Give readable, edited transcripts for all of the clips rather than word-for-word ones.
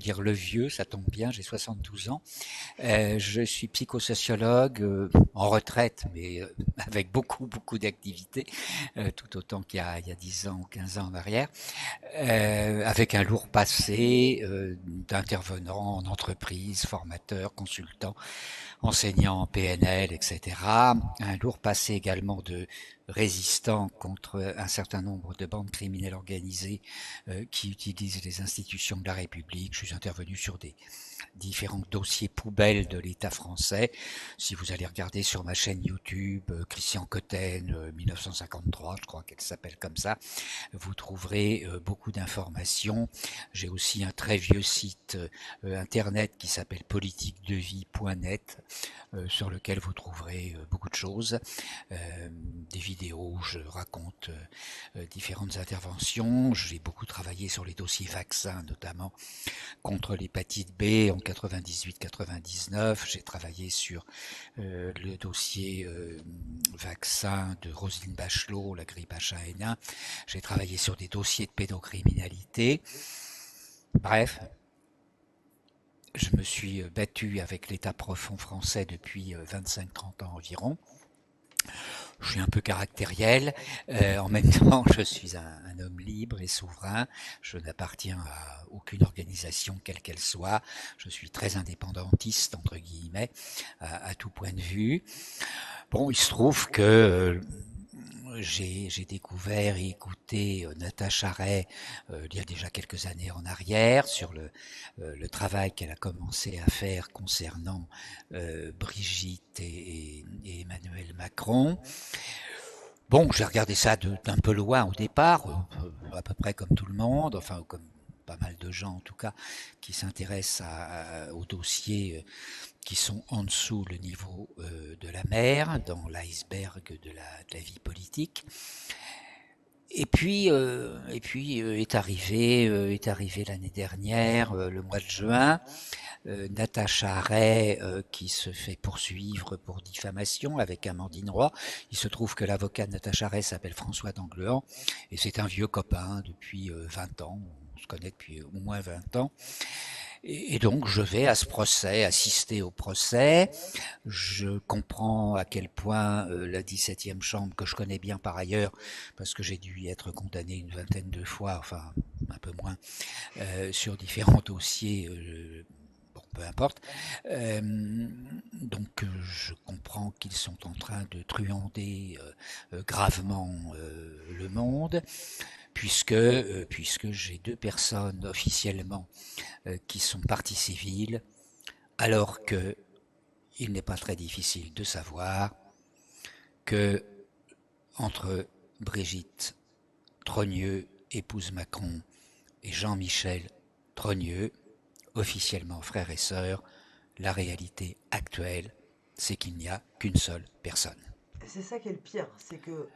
Dire le vieux, ça tombe bien, j'ai 72 ans. Je suis psychosociologue en retraite, mais avec beaucoup d'activités, tout autant qu'il y a 10 ans ou 15 ans en arrière, avec un lourd passé d'intervenant en entreprise, formateur, consultant, enseignant en PNL, etc. Un lourd passé également de résistant contre un certain nombre de bandes criminelles organisées qui utilisent les institutions de la République. Je suis intervenu sur des différents dossiers poubelles de l'État français. Si vous allez regarder sur ma chaîne YouTube, Christian Cotten, 1953, je crois qu'elle s'appelle comme ça, vous trouverez beaucoup d'informations. J'ai aussi un très vieux site internet qui s'appelle politiquedevie.net sur lequel vous trouverez beaucoup de choses, des vidéos où je raconte différentes interventions. J'ai beaucoup travaillé sur les dossiers vaccins, notamment contre l'hépatite B en 98-99. J'ai travaillé sur le dossier vaccin de Roselyne Bachelot, la grippe H1N1. J'ai travaillé sur des dossiers de pédocriminalité. Bref, je me suis battu avec l'État profond français depuis 25-30 ans environ. Je suis un peu caractériel. En même temps, je suis un homme libre et souverain. Je n'appartiens à aucune organisation, quelle qu'elle soit. Je suis très indépendantiste, entre guillemets, à tout point de vue. Bon, il se trouve que j'ai découvert et écouté Natacha Ray il y a déjà quelques années en arrière sur le travail qu'elle a commencé à faire concernant Brigitte et Emmanuel Macron. Bon, j'ai regardé ça d'un peu loin au départ, à peu près comme tout le monde, enfin comme pas mal de gens en tout cas, qui s'intéressent aux dossiers qui sont en dessous le niveau de la mer, dans l'iceberg de la vie politique. Et puis est arrivé l'année dernière, le mois de juin, Natacha Ray qui se fait poursuivre pour diffamation avec Amandine Roy. Il se trouve que l'avocat de Natacha Ray s'appelle François d'Anglehan et c'est un vieux copain depuis 20 ans. On se connaît depuis au moins 20 ans. Et donc je vais à ce procès, assister au procès. Je comprends à quel point la 17e chambre, que je connais bien par ailleurs, parce que j'ai dû y être condamné une vingtaine de fois, enfin un peu moins, sur différents dossiers. Bon, peu importe. Donc je comprends qu'ils sont en train de truander gravement le monde, puisque j'ai deux personnes officiellement qui sont parties civiles, alors que il n'est pas très difficile de savoir que entre Brigitte Trogneux, épouse Macron, et Jean-Michel Trogneux, officiellement frères et sœurs, la réalité actuelle, c'est qu'il n'y a qu'une seule personne. C'est ça qui est le pire, c'est que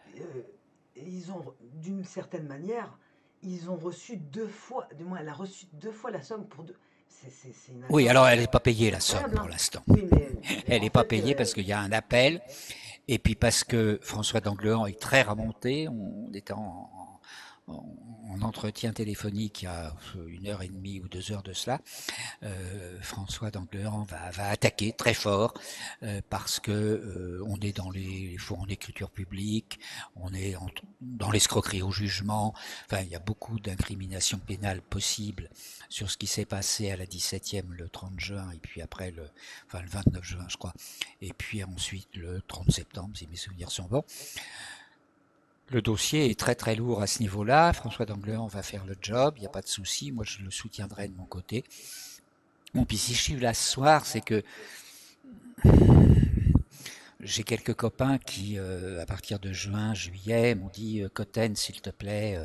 ils ont, d'une certaine manière, ils ont reçu deux fois, du moins elle a reçu deux fois la somme pour deux. C'est une Oui, affaire alors elle n'est pas payée la somme incroyable, pour hein. l'instant. Oui, mais Elle en n'est pas fait, payée parce qu'il y a un appel et puis parce que François d'Anglehan est très remonté. On était en entretien téléphonique il y a 1 heure et demie ou 2 heures de cela. François d'Anglehan va attaquer très fort parce que on est dans les faux en écriture publique, on est dans l'escroquerie au jugement. Enfin, il y a beaucoup d'incriminations pénales possibles sur ce qui s'est passé à la 17e le 30 juin et puis après le 29 juin, je crois, et puis ensuite le 30 septembre, si mes souvenirs sont bons. Le dossier est très très lourd à ce niveau-là. François d'Anglehan va faire le job, il n'y a pas de souci. Moi, je le soutiendrai de mon côté. Bon, puis si je suis là ce soir, c'est que j'ai quelques copains qui, à partir de juin, juillet, m'ont dit Cotten, s'il te plaît,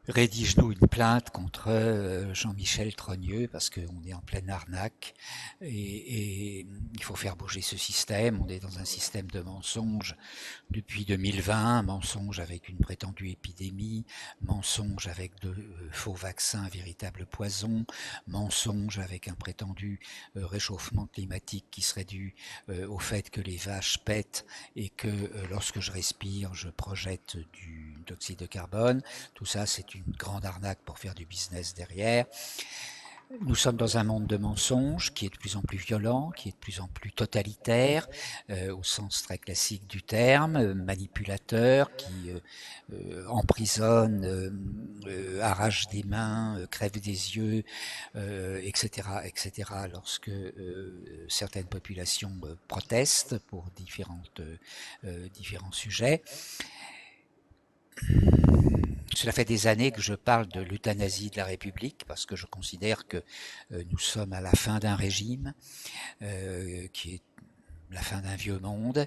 rédige-nous une plainte contre Jean-Michel Trogneux parce qu'on est en pleine arnaque et il faut faire bouger ce système. On est dans un système de mensonges depuis 2020, mensonges avec une prétendue épidémie, mensonges avec de faux vaccins, véritable poison, mensonges avec un prétendu réchauffement climatique qui serait dû au fait que les vaches pètent et que lorsque je respire, je projette du oxyde de carbone. Tout ça, c'est une grande arnaque pour faire du business derrière. Nous sommes dans un monde de mensonges qui est de plus en plus violent, qui est de plus en plus totalitaire, au sens très classique du terme, manipulateur, qui emprisonne, arrache des mains, crève des yeux, etc., etc., lorsque certaines populations protestent pour différents sujets. Cela fait des années que je parle de l'euthanasie de la République parce que je considère que nous sommes à la fin d'un régime qui est la fin d'un vieux monde.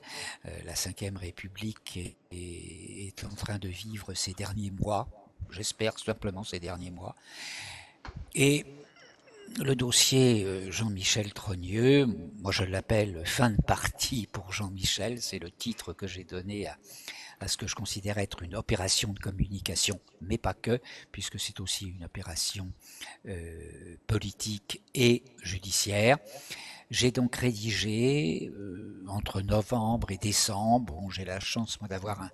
La Ve République est en train de vivre ses derniers mois, j'espère simplement ses derniers mois. Et le dossier Jean-Michel Trogneux, moi je l'appelle fin de partie pour Jean-Michel, c'est le titre que j'ai donné à ce que je considère être une opération de communication, mais pas que, puisque c'est aussi une opération politique et judiciaire. J'ai donc rédigé entre novembre et décembre, bon, j'ai la chance moi d'avoir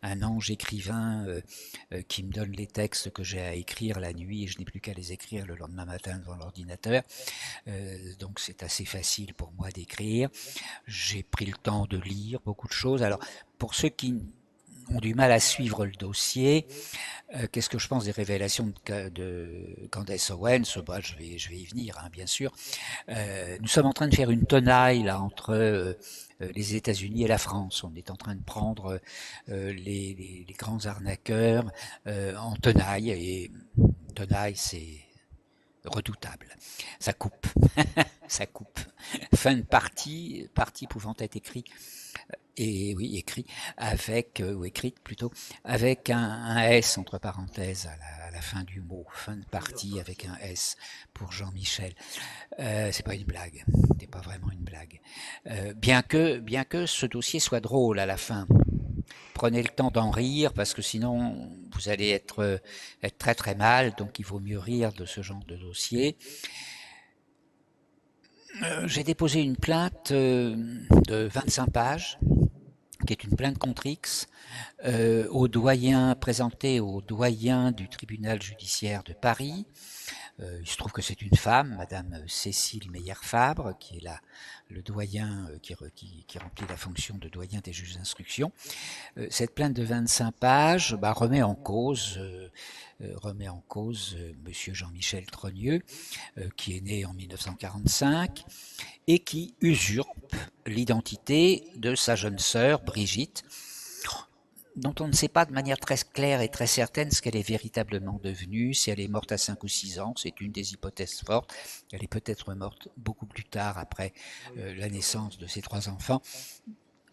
un ange écrivain qui me donne les textes que j'ai à écrire la nuit et je n'ai plus qu'à les écrire le lendemain matin devant l'ordinateur. Donc c'est assez facile pour moi d'écrire. J'ai pris le temps de lire beaucoup de choses. Alors pour ceux qui ont du mal à suivre le dossier, qu'est-ce que je pense des révélations de Candace Owens? Bah, je vais y venir, hein, bien sûr. Nous sommes en train de faire une tenaille là entre les États-Unis et la France. On est en train de prendre les grands arnaqueurs en tenaille, et tenaille c'est redoutable. Ça coupe, ça coupe. Fin de partie pouvant être écrit avec, ou écrite plutôt, avec un S entre parenthèses à la fin du mot, fin de partie avec un S pour Jean-Michel. C'est pas une blague, c'est pas vraiment une blague. Bien que ce dossier soit drôle à la fin. Prenez le temps d'en rire parce que sinon vous allez être très très mal, donc il vaut mieux rire de ce genre de dossier. J'ai déposé une plainte de 25 pages, qui est une plainte contre X, présentée au doyen du tribunal judiciaire de Paris. Il se trouve que c'est une femme, Madame Cécile Meyer-Fabre, qui est le doyen qui remplit la fonction de doyen des juges d'instruction. Cette plainte de 25 pages remet en cause Monsieur Jean-Michel Trogneux, qui est né en 1945 et qui usurpe l'identité de sa jeune sœur Brigitte, dont on ne sait pas de manière très claire et très certaine ce qu'elle est véritablement devenue, si elle est morte à 5 ou 6 ans, c'est une des hypothèses fortes. Elle est peut-être morte beaucoup plus tard, après la naissance de ses 3 enfants.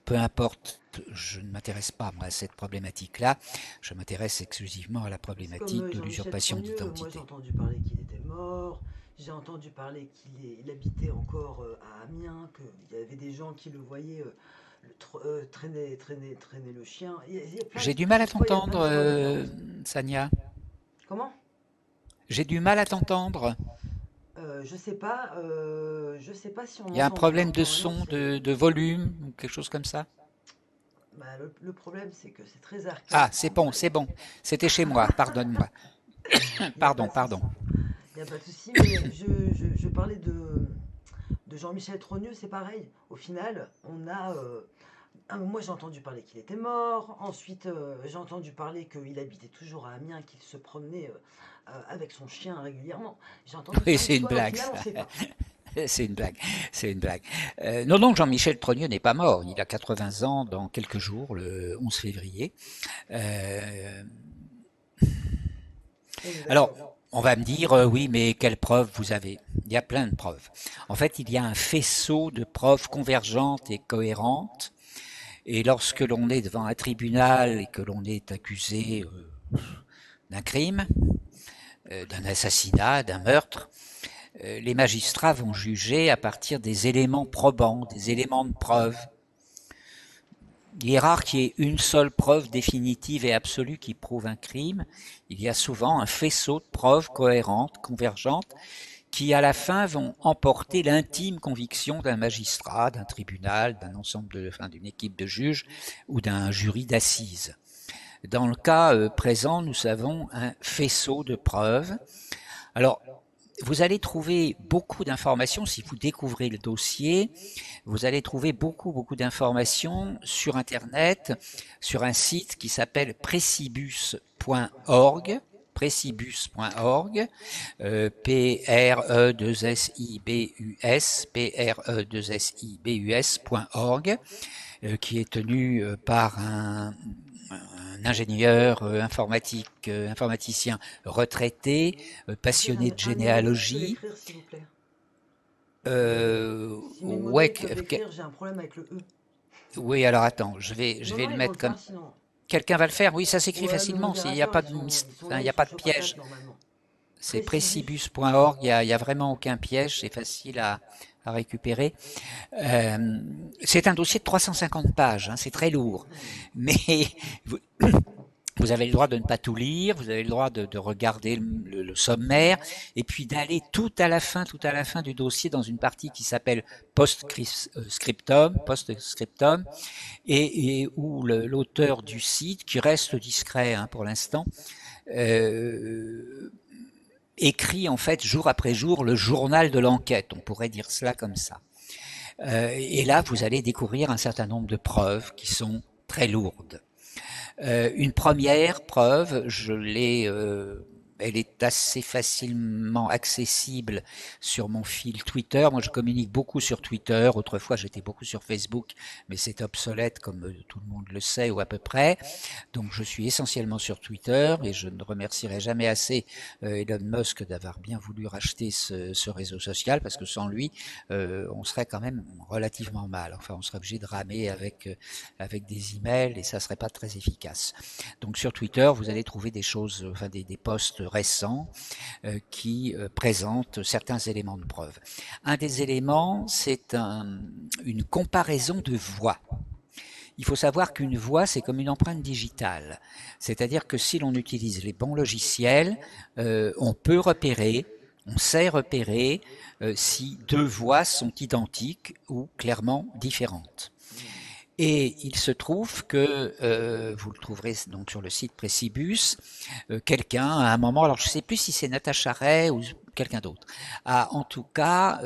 Peu importe, je ne m'intéresse pas moi, à cette problématique-là, je m'intéresse exclusivement à la problématique de l'usurpation d'identité. Moi j'ai entendu parler qu'il était mort, j'ai entendu parler qu'il habitait encore à Amiens, qu'il y avait des gens qui le voyaient traîner le chien. J'ai du mal à Toutefois, il y a plein t'entendre, de preuves là. Sania. Comment? J'ai du mal à t'entendre. Je sais pas si on Il y a un m'entend bien. problème de Normalement, son, c'est. de volume, ou quelque chose comme ça. Bah, le problème, c'est que c'est très Ah, archaïque. c'est bon, c'est bon. C'était chez moi, pardonne-moi. Il n'y a pas Pardon, de pardon. souci. Il n'y a pas de souci, mais je parlais de Jean-Michel Trogneux, c'est pareil. Au final, moi j'ai entendu parler qu'il était mort, ensuite j'ai entendu parler qu'il habitait toujours à Amiens, qu'il se promenait avec son chien régulièrement. J'ai entendu Oui, plein c'est une d'histoires, et au blague, final on ça. ne sait pas. C'est une blague, c'est une blague. Non, Jean-Michel Trogneux n'est pas mort. Il a 80 ans dans quelques jours, le 11 février. Euh, On est alors, d'accord. on va me dire, oui, mais quelles preuves vous avez? Il y a plein de preuves. En fait, il y a un faisceau de preuves convergentes et cohérentes. Et lorsque l'on est devant un tribunal et que l'on est accusé d'un crime, d'un assassinat, d'un meurtre, les magistrats vont juger à partir des éléments probants, des éléments de preuve. Il est rare qu'il y ait une seule preuve définitive et absolue qui prouve un crime. Il y a souvent un faisceau de preuves cohérentes, convergentes, qui à la fin vont emporter l'intime conviction d'un magistrat, d'un tribunal, d'une équipe de juges ou d'un jury d'assises. Dans le cas présent, nous avons un faisceau de preuves. Alors, vous allez trouver beaucoup d'informations. Si vous découvrez le dossier, vous allez trouver beaucoup d'informations sur Internet, sur un site qui s'appelle precibus.org. Precibus.org, P-R-E-2-S-I-B-U-S, qui est tenu par un ingénieur informaticien retraité, Est-ce qu'il y a passionné de un mémodète qui peut généalogie. l'écrire, s'il vous plaît? Si mes Ouais, modèles peuvent l'écrire, j'ai un problème avec le E. oui, alors attends, je Non, vais non, le ils vont mettre le comme faire sinon. quelqu'un va le faire. Oui, ça s'écrit Ouais, nos facilement. Il n'y a modérateurs, pas de ils sont enfin, là, il ils y a sont pas de sur piège. patate normalement. C'est Précibus. precibus.org. Il y a vraiment aucun piège. C'est facile à récupérer. Euh, c'est un dossier de 350 pages. Hein, c'est très lourd, Hmm. mais vous, vous avez le droit de ne pas tout lire, vous avez le droit de regarder le sommaire, et puis d'aller tout à la fin du dossier dans une partie qui s'appelle post-scriptum, et où l'auteur du site, qui reste discret hein, pour l'instant, euh, écrit en fait jour après jour le journal de l'enquête, on pourrait dire cela comme ça. Et là, vous allez découvrir un certain nombre de preuves qui sont très lourdes. Une première preuve, elle est assez facilement accessible sur mon fil Twitter. Moi, je communique beaucoup sur Twitter. Autrefois, j'étais beaucoup sur Facebook, mais c'est obsolète, comme tout le monde le sait, ou à peu près. Donc, je suis essentiellement sur Twitter et je ne remercierai jamais assez Elon Musk d'avoir bien voulu racheter ce réseau social parce que sans lui, on serait quand même relativement mal. Enfin, on serait obligé de ramer avec des emails et ça serait pas très efficace. Donc, sur Twitter, vous allez trouver des choses, enfin des posts récents qui présentent certains éléments de preuve. Un des éléments, c'est une comparaison de voix. Il faut savoir qu'une voix, c'est comme une empreinte digitale. C'est-à-dire que si l'on utilise les bons logiciels, on peut repérer, on sait repérer si deux voix sont identiques ou clairement différentes. Hmm. Et il se trouve que vous le trouverez donc sur le site Precibus, quelqu'un à un moment, alors je ne sais plus si c'est Natacha Ray ou quelqu'un d'autre, a en tout cas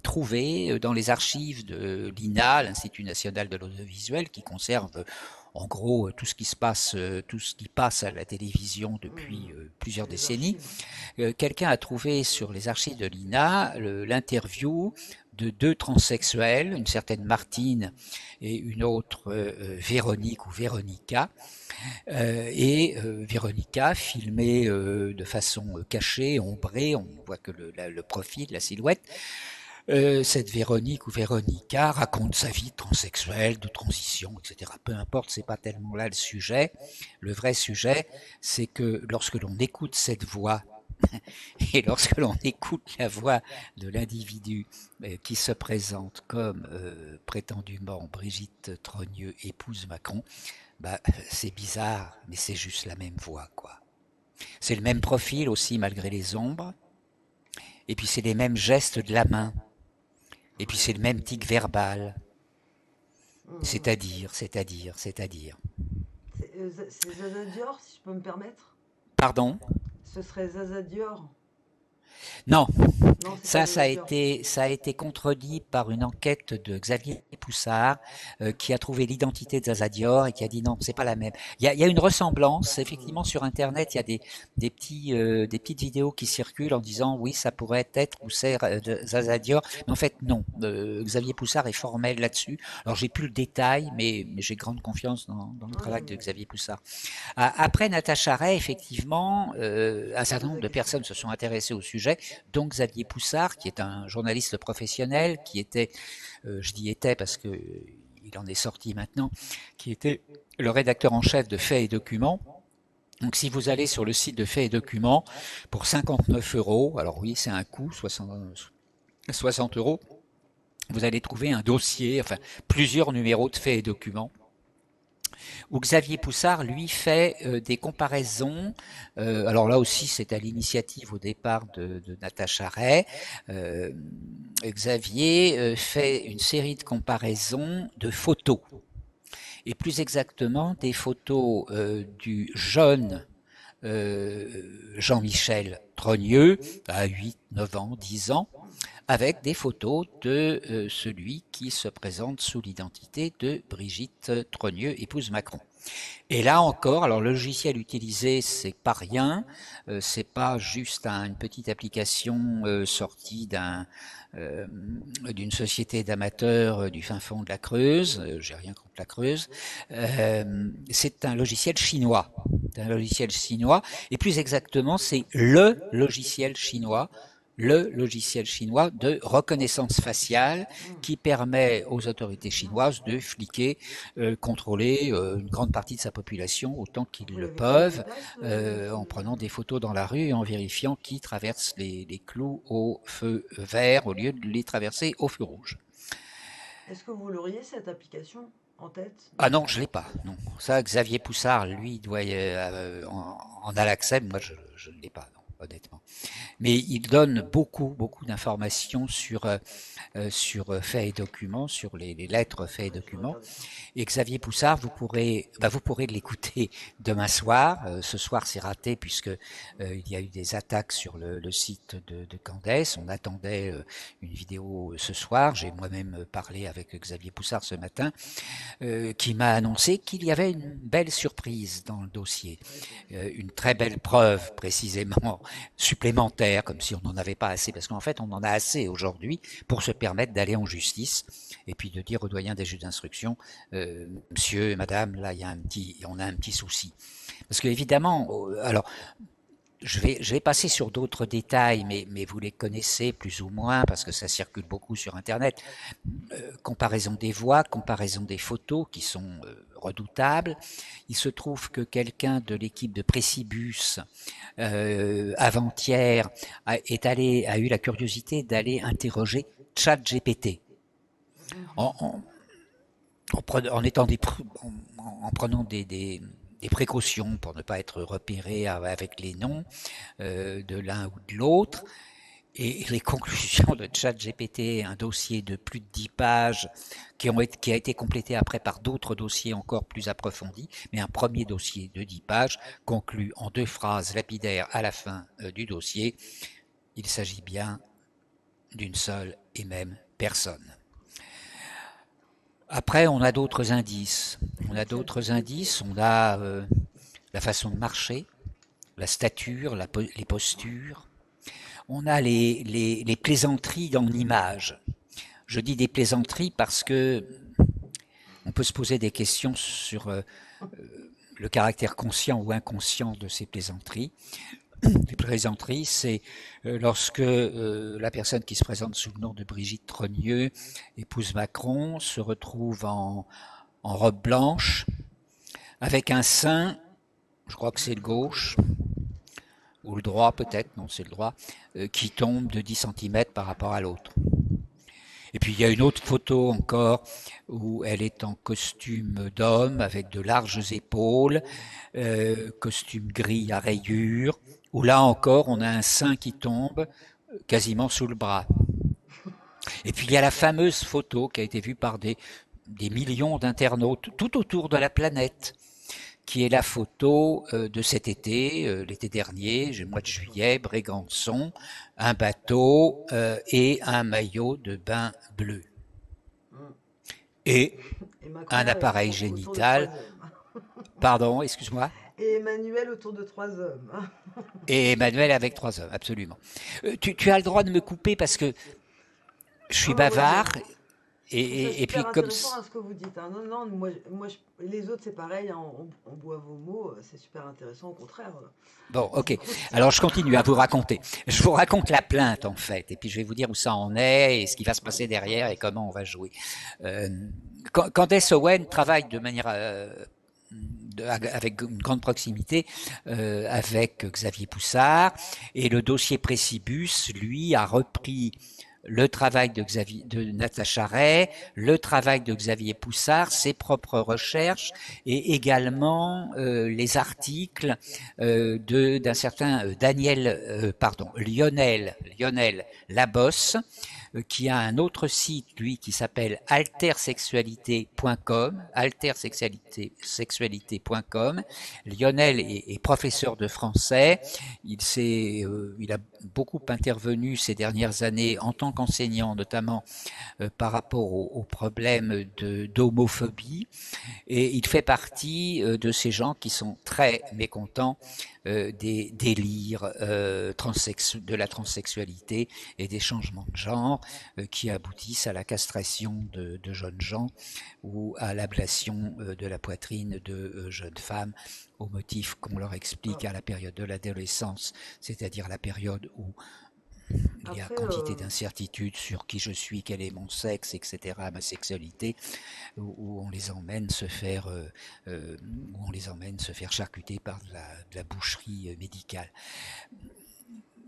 trouvé dans les archives de l'INA, l'Institut national de l'audiovisuel, qui conserve en gros tout ce qui se passe, tout ce qui passe à la télévision depuis Hmm. plusieurs Les décennies. archives. Quelqu'un a trouvé sur les archives de l'INA l'interview de deux transsexuels, une certaine Martine et une autre Véronique ou Véronica. Véronica, filmée de façon cachée, ombrée, on voit que le profil, la silhouette. Cette Véronique ou Véronica raconte sa vie transsexuelle, de transition, etc. Peu importe, c'est pas tellement là le sujet. Le vrai sujet, c'est que lorsque l'on écoute cette voix et lorsque l'on écoute la voix de l'individu qui se présente comme prétendument Brigitte Trogneux, épouse Macron, bah, c'est bizarre, mais c'est juste la même voix, quoi. C'est le même profil aussi, malgré les ombres. Et puis c'est les mêmes gestes de la main. Et puis c'est Ouais. le même tic verbal. Hmm. C'est-à-dire. C'est Zaza Dior, si je peux me permettre? Pardon? Ce serait Zaza Dior? Non, Non, c'est pas Zaza Dior. ça a été contredit par une enquête de Xavier Poussard, qui a trouvé l'identité de Zaza Dior et qui a dit non, c'est pas la même. Il y a une ressemblance, effectivement, Hmm. sur Internet, il y a des petites vidéos qui circulent en disant oui, ça pourrait être ou c'est Zaza Dior, mais en fait non. Xavier Poussard est formel là-dessus. Alors j'ai plus le détail, mais j'ai grande confiance dans le Ouais, travail non, de mais Xavier Poussard. Après Natacha Ray, effectivement, un je certain pose nombre la de question. personnes se sont intéressées au sujet, dont Xavier Poussard, qui est un journaliste professionnel, qui était, je dis était parce que il en est sorti maintenant, qui était le rédacteur en chef de Faits et Documents. Donc si vous allez sur le site de Faits et Documents, pour 59 euros, alors oui c'est un coût, 60 euros, vous allez trouver un dossier, enfin plusieurs numéros de Faits et Documents où Xavier Poussard, lui, fait des comparaisons. Alors là aussi, c'est à l'initiative au départ de Natacha Ray. Euh, Xavier fait une série de comparaisons de photos, et plus exactement des photos du jeune Jean-Michel Trogneux, à 8, 9 ans, 10 ans, avec des photos de celui qui se présente sous l'identité de Brigitte Trogneux, épouse Macron. Et là encore, alors le logiciel utilisé, c'est pas rien, c'est pas juste une petite application sortie d'une société d'amateurs du fin fond de la Creuse. J'ai rien contre la Creuse. C'est un logiciel chinois. C'est un logiciel chinois, et plus exactement, c'est le logiciel chinois de reconnaissance faciale qui permet aux autorités chinoises de fliquer, contrôler une grande partie de sa population autant qu'ils Vous le l'avez fait peuvent, efficace, en prenant des photos dans la rue et en vérifiant qui traverse les clous au feu vert au lieu de les traverser au feu rouge. Est-ce que vous l'auriez cette application en tête? Ah non, je l'ai pas. Non, ça, Xavier Poussard, lui, doit en a l'accès. Moi, je ne l'ai pas, non, honnêtement. Mais il donne beaucoup d'informations sur faits et documents, sur les lettres faits et Ouais, je vais documents. regarder ça. Et Xavier Poussard, vous pourrez l'écouter demain soir. Ce soir, c'est raté puisque il y a eu des attaques sur le site de Candace. On attendait une vidéo ce soir. J'ai moi-même parlé avec Xavier Poussard ce matin, qui m'a annoncé qu'il y avait une belle surprise dans le dossier, Ouais, une très belle preuve précisément supplémentaire, comme si on n'en avait pas assez, parce qu'en fait on en a assez aujourd'hui pour se permettre d'aller en justice et puis de dire au doyen des juges d'instruction, monsieur, madame, là on a un petit souci. Parce que évidemment, alors je vais passer sur d'autres détails, mais vous les connaissez plus ou moins parce que ça circule beaucoup sur Internet. Comparaison des voix, comparaison des photos qui sont redoutables. Il se trouve que quelqu'un de l'équipe de Précibus, avant-hier, a eu la curiosité d'aller interroger ChatGPT Mhm. en, en, en, étant en prenant des précautions pour ne pas être repéré avec les noms de l'un ou de l'autre. Et les conclusions de ChatGPT, un dossier de plus de 10 pages qui a été complété après par d'autres dossiers encore plus approfondis, mais un premier dossier de 10 pages conclut en 2 phrases lapidaires à la fin du dossier. Il s'agit bien d'une seule et même personne. Après, on a d'autres indices. On a d'autres indices. On a la façon de marcher, la stature, les postures. On a les plaisanteries en images. Je dis des plaisanteries parce que on peut se poser des questions sur le caractère conscient ou inconscient de ces plaisanteries. Les plaisanteries, c'est lorsque la personne qui se présente sous le nom de Brigitte Trogneux, épouse Macron, se retrouve en robe blanche, avec un sein, je crois que c'est le gauche, ou le droit peut-être, non c'est le droit, qui tombe de 10 centimètres par rapport à l'autre. Et puis il y a une autre photo encore où elle est en costume d'homme avec de larges épaules, costume gris à rayures, où là encore on a un sein qui tombe quasiment sous le bras. Et puis il y a la fameuse photo qui a été vue par des millions d'internautes tout autour de la planète, qui est la photo de cet été, l'été dernier, le mois de juillet, Brégançon, un bateau et un maillot de bain bleu. Mhm. Et Et un Macron appareil autour de trois génital, hommes. pardon, excuse-moi, Et Emmanuel autour de trois hommes. et Emmanuel avec 3 hommes, absolument. Tu as le droit de me couper parce que je suis Non, non, bavard, je trouve ça et puis super comme... intéressant, hein, ce que vous dites, hein. Non, non, les autres, c'est pareil, hein, on boit vos mots, c'est super intéressant, au contraire. Bon, C'est ok. croustillant. Alors je continue à vous raconter. Je vous raconte la plainte en fait, et puis je vais vous dire où ça en est, et ce qui va se Ouais, passer derrière, et comment on va jouer. Euh, Candace Owen travaille de manière avec une grande proximité avec Xavier Poussard, et le dossier Précibus, lui, a repris le travail de Natacha Ray, le travail de Xavier Poussard, ses propres recherches et également les articles d'un certain Lionel Labosse, qui a un autre site, lui, qui s'appelle altersexualité.com, altersexualité.com. Lionel est professeur de français. Il a beaucoup intervenu ces dernières années en tant qu'enseignant, notamment par rapport aux problèmes d'homophobie. Et il fait partie de ces gens qui sont très mécontents des délires de la transsexualité et des changements de genre qui aboutissent à la castration de jeunes gens ou à l'ablation de la poitrine de jeunes femmes au motif qu'on leur explique à la période de l'adolescence, c'est-à-dire la période où il y a Après, quantité d'incertitudes sur qui je suis, quel est mon sexe, etc., ma sexualité, où on les emmène se faire, où on les emmène se faire charcuter par de la boucherie médicale.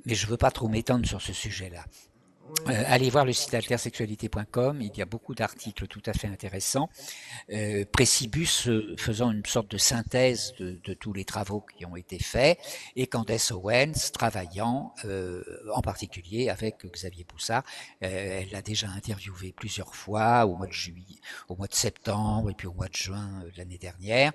Mais je ne veux pas trop m'étendre sur ce sujet-là. ouais. Allez voir le site altersexualité.com, il y a beaucoup d'articles tout à fait intéressants. Précibus faisant une sorte de synthèse de tous les travaux qui ont été faits, et Candace Owens travaillant en particulier avec Xavier Poussard. Elle l'a déjà interviewé plusieurs fois au mois de juillet, au mois de septembre et puis au mois de juin de l'année dernière.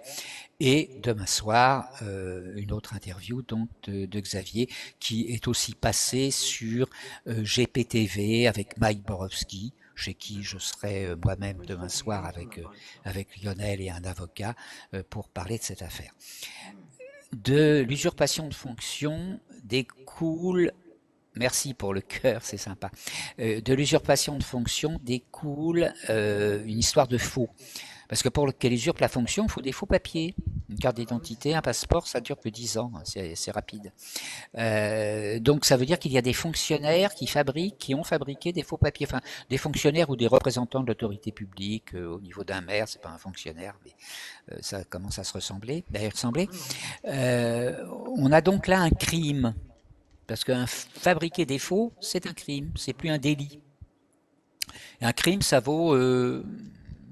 Et demain soir, une autre interview donc de Xavier qui est aussi passé sur GPTV avec Mike Borowski, chez qui je serai moi-même Oui, demain ça fait soir longtemps qu'on a parlé de ça. avec Lionel et un avocat pour parler de cette affaire. De l'usurpation de fonction découle, merci pour le cœur, c'est sympa, de l'usurpation de fonction découle une histoire de faux. Parce que pour qu'elle usurpe la fonction, il faut des faux papiers. Une carte d'identité, un passeport, ça dure que 10 ans, c'est rapide. Donc ça veut dire qu'il y a des fonctionnaires qui ont fabriqué des faux papiers, enfin des fonctionnaires ou des représentants de l'autorité publique au niveau d'un maire, c'est pas un fonctionnaire, mais ça commence à se ressembler. Non. On a donc là un crime, parce que fabriquer des faux, c'est un crime, c'est plus un délit. Et un crime, ça vaut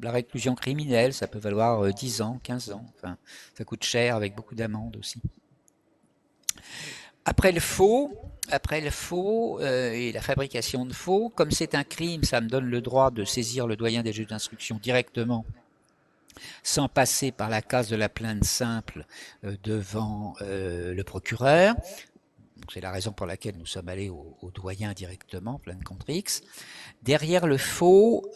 la réclusion criminelle, ça peut valoir 10 ans, 15 ans, enfin ça coûte cher avec beaucoup d'amendes aussi. Oui. Après le faux et la fabrication de faux, comme c'est un crime, ça me donne le droit de saisir le doyen des juges d'instruction directement, sans passer par la case de la plainte simple devant le procureur. C'est la raison pour laquelle nous sommes allés au doyen directement, plainte contre X. Derrière le faux,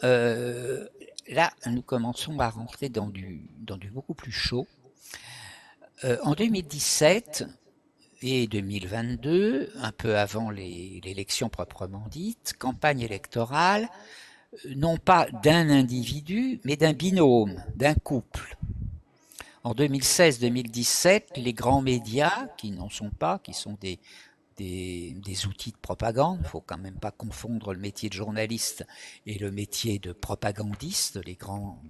là, nous commençons à rentrer dans du beaucoup plus chaud. En 2017, et 2022, un peu avant l'élection proprement dite, campagne électorale, non pas d'un individu, mais d'un binôme, d'un couple. En 2016-2017, les grands médias, qui n'en sont pas, qui sont des outils de propagande. Il ne faut quand même pas confondre le métier de journaliste et le métier de propagandiste.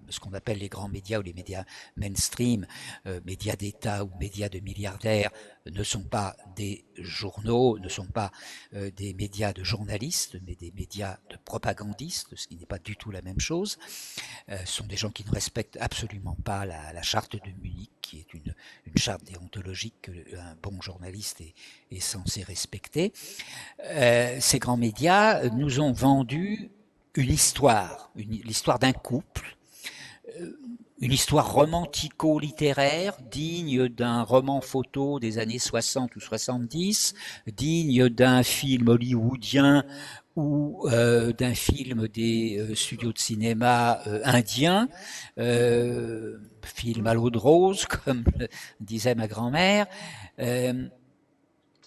Ce qu'on appelle les grands médias ou les médias mainstream, médias d'État ou médias de milliardaires, ne sont pas des journaux, ne sont pas des médias de journalistes, mais des médias de propagandistes, ce qui n'est pas du tout la même chose. Ce sont des gens qui ne respectent absolument pas la charte de Munich, qui est une charte déontologique qu'un bon journaliste est censé respecter. Ces grands médias nous ont vendu une histoire, l'histoire d'un couple, une histoire romantico-littéraire digne d'un roman photo des années 60 ou 70, digne d'un film hollywoodien ou d'un film des studios de cinéma indiens, film à l'eau de rose, comme disait ma grand-mère. C'est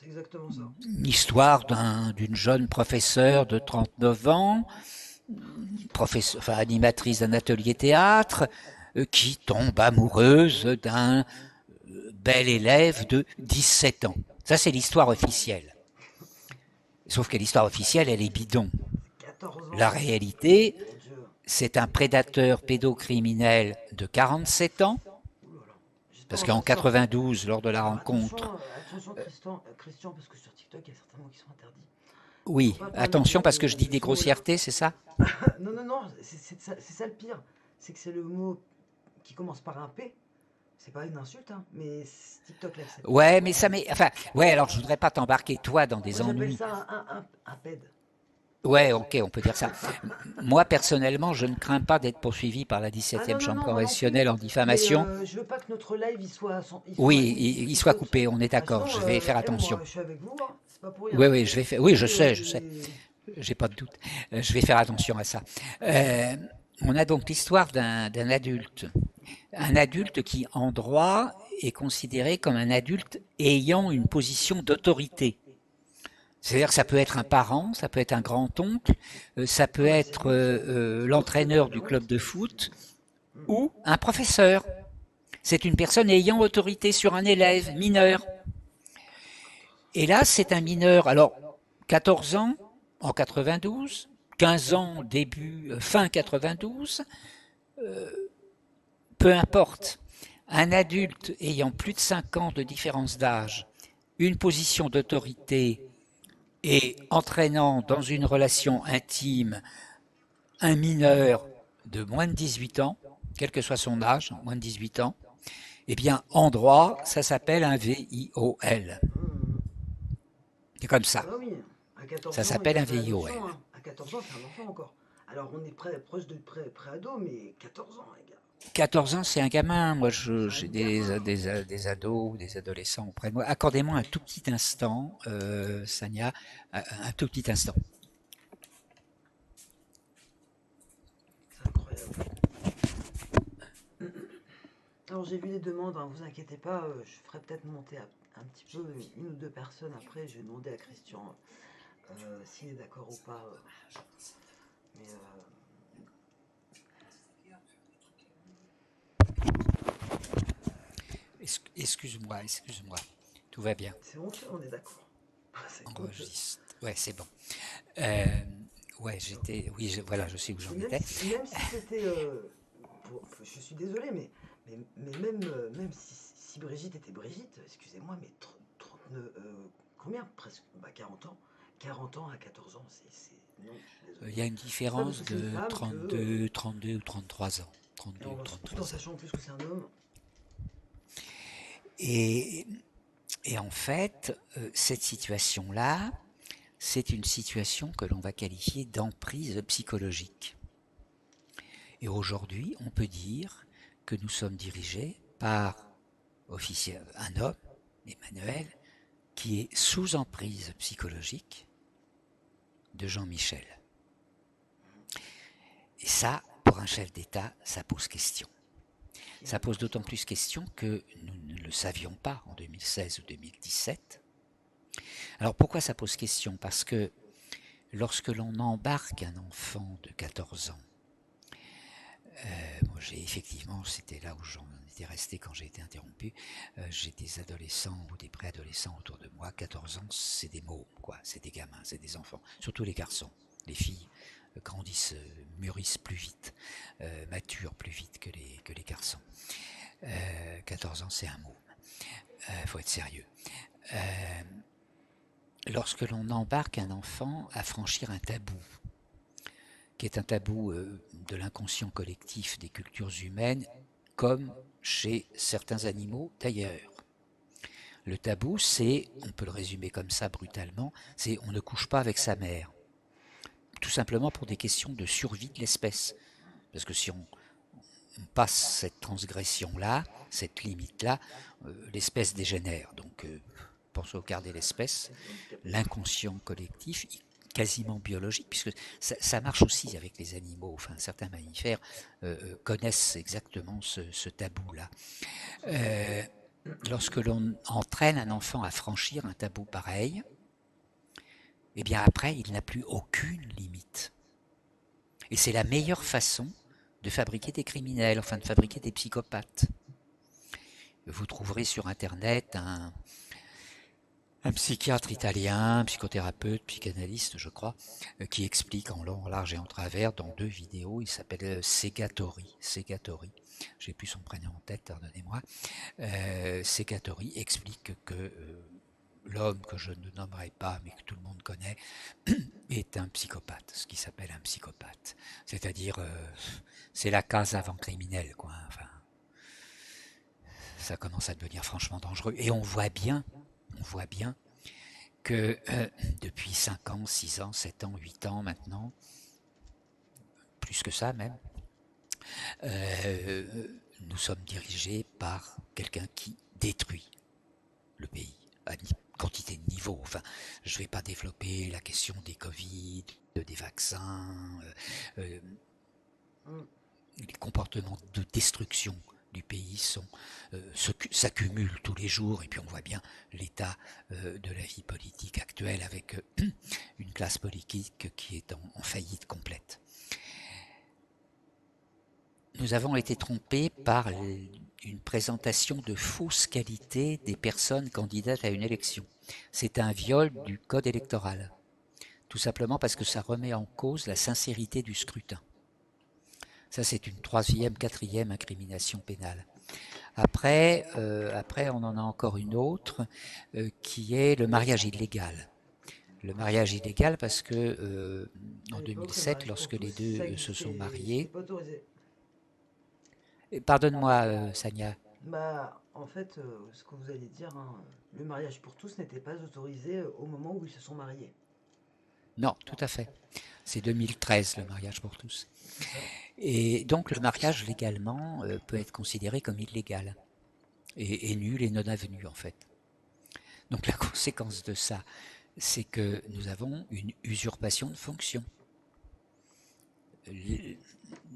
exactement ça. Une histoire d'une jeune professeure de 39 ans, animatrice d'un atelier théâtre, qui tombe amoureuse d'un bel élève de 17 ans. Ça, c'est l'histoire officielle. Sauf que l'histoire officielle, elle est bidon. 14 La ans. réalité, Mon Dieu. c'est un prédateur pédocriminel de 47 ans, Ouh là là. J'espère parce en qu'en Christian. 92, lors de la Alors rencontre, attention Christian, parce que sur TikTok, il y a certains mots qui sont interdits. Faut oui, pas parler attention parce que je dis de des ce mot-là. grossièretés, c'est ça? Non, c'est ça le pire. C'est que c'est le mot qui commence par un P. C'est pas une insulte, hein, mais TikTok l'accepte pas. Ouais, mais ça m'est... Enfin, ouais, alors je voudrais pas t'embarquer, toi, dans Moi des j'appelle ennuis. ça un PED. Ouais, ok, on peut dire ça. Moi, personnellement, je ne crains pas d'être poursuivi par la Ah 17e non, non, chambre non, moi non plus. correctionnelle en Mais diffamation. je veux pas que notre live Oui, il soit coupé, on est Ah, d'accord, sinon, je vais faire moi attention. je suis avec vous, hein. C'est pas pour rien. Oui, oui, je vais faire. Oui, Et, je sais, j'ai pas de doute. Je vais faire attention à ça. Euh, on a donc l'histoire d'un adulte. Un adulte qui, en droit, est considéré comme un adulte ayant une position d'autorité. C'est-à-dire que ça peut être un parent, ça peut être un grand-oncle, ça peut Ah bah c'est être bon, c'est bon, c'est même pas l'entraîneur de la du club honte. de foot Mm. ou un professeur. C'est une personne ayant autorité sur un élève mineur. Et là, c'est un mineur, alors 14 ans en 92, 15 ans début, fin 92, peu importe. Un adulte ayant plus de 5 ans de différence d'âge, une position d'autorité et entraînant dans une relation intime un mineur de moins de 18 ans, quel que soit son âge, moins de 18 ans, eh bien, en droit, ça s'appelle un VIOL. Mm. C'est comme Ah ça. bah oui, à Ça 14 ans, il s'appelle a un pas la notion, VIOL. hein. À 14 ans, c'est un enfant encore. Alors on est proche de pré-ado, mais 14 ans, les gars. 14 ans, c'est un gamin. Moi, C'est un j'ai gamin. des ados, des adolescents auprès de moi. Accordez-moi un tout petit instant, Sania, un tout petit instant. C'est incroyable. Alors j'ai vu les demandes, hein, vous inquiétez pas, je ferai peut-être monter un petit peu une ou deux personnes après. Je vais demander à Christian s'il est d'accord ou pas. Mais Excuse-moi, excuse-moi. Tout va bien. c'est honteux, on est d'accord. C'est honteux. Enregistre. Ouais, c'est bon. Euh, ouais, oui, voilà, je sais où Et j'en étais. même si c'était, je suis désolé, mais même, même si Brigitte était Brigitte, excusez-moi, mais 39, combien presque, bah 40 ans, 40 ans à 14 ans, non, je suis désolé. Il y a une C'est pas parce différence que c'est une de femme que, 32 ou 33 ans. et 32 ou tout en 33 ans. sachant en plus que c'est un homme. Et, et en fait, cette situation-là, c'est une situation que l'on va qualifier d'emprise psychologique. Et aujourd'hui, on peut dire que nous sommes dirigés par un homme, Emmanuel, qui est sous emprise psychologique de Jean-Michel. Et ça, pour un chef d'État, ça pose question. Ça pose d'autant plus question que nous ne le savions pas en 2016 ou 2017. Alors pourquoi ça pose question? Parce que lorsque l'on embarque un enfant de 14 ans, moi j'ai effectivement, c'était là où j'en étais resté quand j'ai été interrompu, j'ai des adolescents ou des préadolescents autour de moi. 14 ans, c'est des mômes, quoi, c'est des gamins, c'est des enfants, surtout les garçons. Les filles grandissent, mûrissent plus vite, maturent plus vite que les garçons. 14 ans, c'est un môme. Faut être sérieux. Euh, Lorsque l'on embarque un enfant à franchir un tabou, qui est un tabou de l'inconscient collectif des cultures humaines, comme chez certains animaux d'ailleurs. Le tabou, c'est, on peut le résumer comme ça brutalement, c'est on ne couche pas avec sa mère. Tout simplement pour des questions de survie de l'espèce. Parce que si on passe cette transgression-là, cette limite-là, l'espèce dégénère. Donc, pour sauvegarder l'espèce, l'inconscient collectif, quasiment biologique, puisque ça marche aussi avec les animaux. Enfin, certains mammifères connaissent exactement ce tabou-là. Lorsque l'on entraîne un enfant à franchir un tabou pareil, eh bien après, il n'a plus aucune limite. Et c'est la meilleure façon de fabriquer des criminels, enfin de fabriquer des psychopathes. Vous trouverez sur Internet un psychiatre italien, un psychothérapeute, psychanalyste, je crois, qui explique en long, en large et en travers dans 2 vidéos. Il s'appelle Segatori. Segatori. J'ai plus son prénom en tête, pardonnez-moi. Segatori explique que l'homme que je ne nommerai pas, mais que tout le monde connaît, est un psychopathe, ce qui s'appelle un psychopathe. C'est-à-dire, c'est la case avant criminelle, quoi. Enfin, ça commence à devenir franchement dangereux. Et on voit bien que depuis 5 ans, 6 ans, 7 ans, 8 ans maintenant, plus que ça même, nous sommes dirigés par quelqu'un qui détruit le pays à quantité de niveaux. Enfin, je ne vais pas développer la question des Covid, des vaccins, euh, Mm. les comportements de destruction du pays s'accumulent tous les jours, et puis on voit bien l'état de la vie politique actuelle avec une classe politique qui est en faillite complète. Nous avons été trompés par une présentation de fausse qualité des personnes candidates à une élection. C'est un viol du code électoral, tout simplement parce que ça remet en cause la sincérité du scrutin. Ça, c'est une troisième, quatrième incrimination pénale. Après, on en a encore une autre qui est le mariage illégal. Le mariage illégal parce que en À l'époque, le 2007, mariage pour lorsque tous, les ça deux se sont c'était mariés, pas autorisé. pardonne-moi Sania, Bah, en fait, ce que vous allez dire, hein, le mariage pour tous n'était pas autorisé au moment où ils se sont mariés. non, tout à fait. C'est 2013 le mariage pour tous. C'est ça. Et donc le mariage légalement peut être considéré comme illégal et nul et non avenu en fait. Donc la conséquence de ça, c'est que nous avons une usurpation de fonction.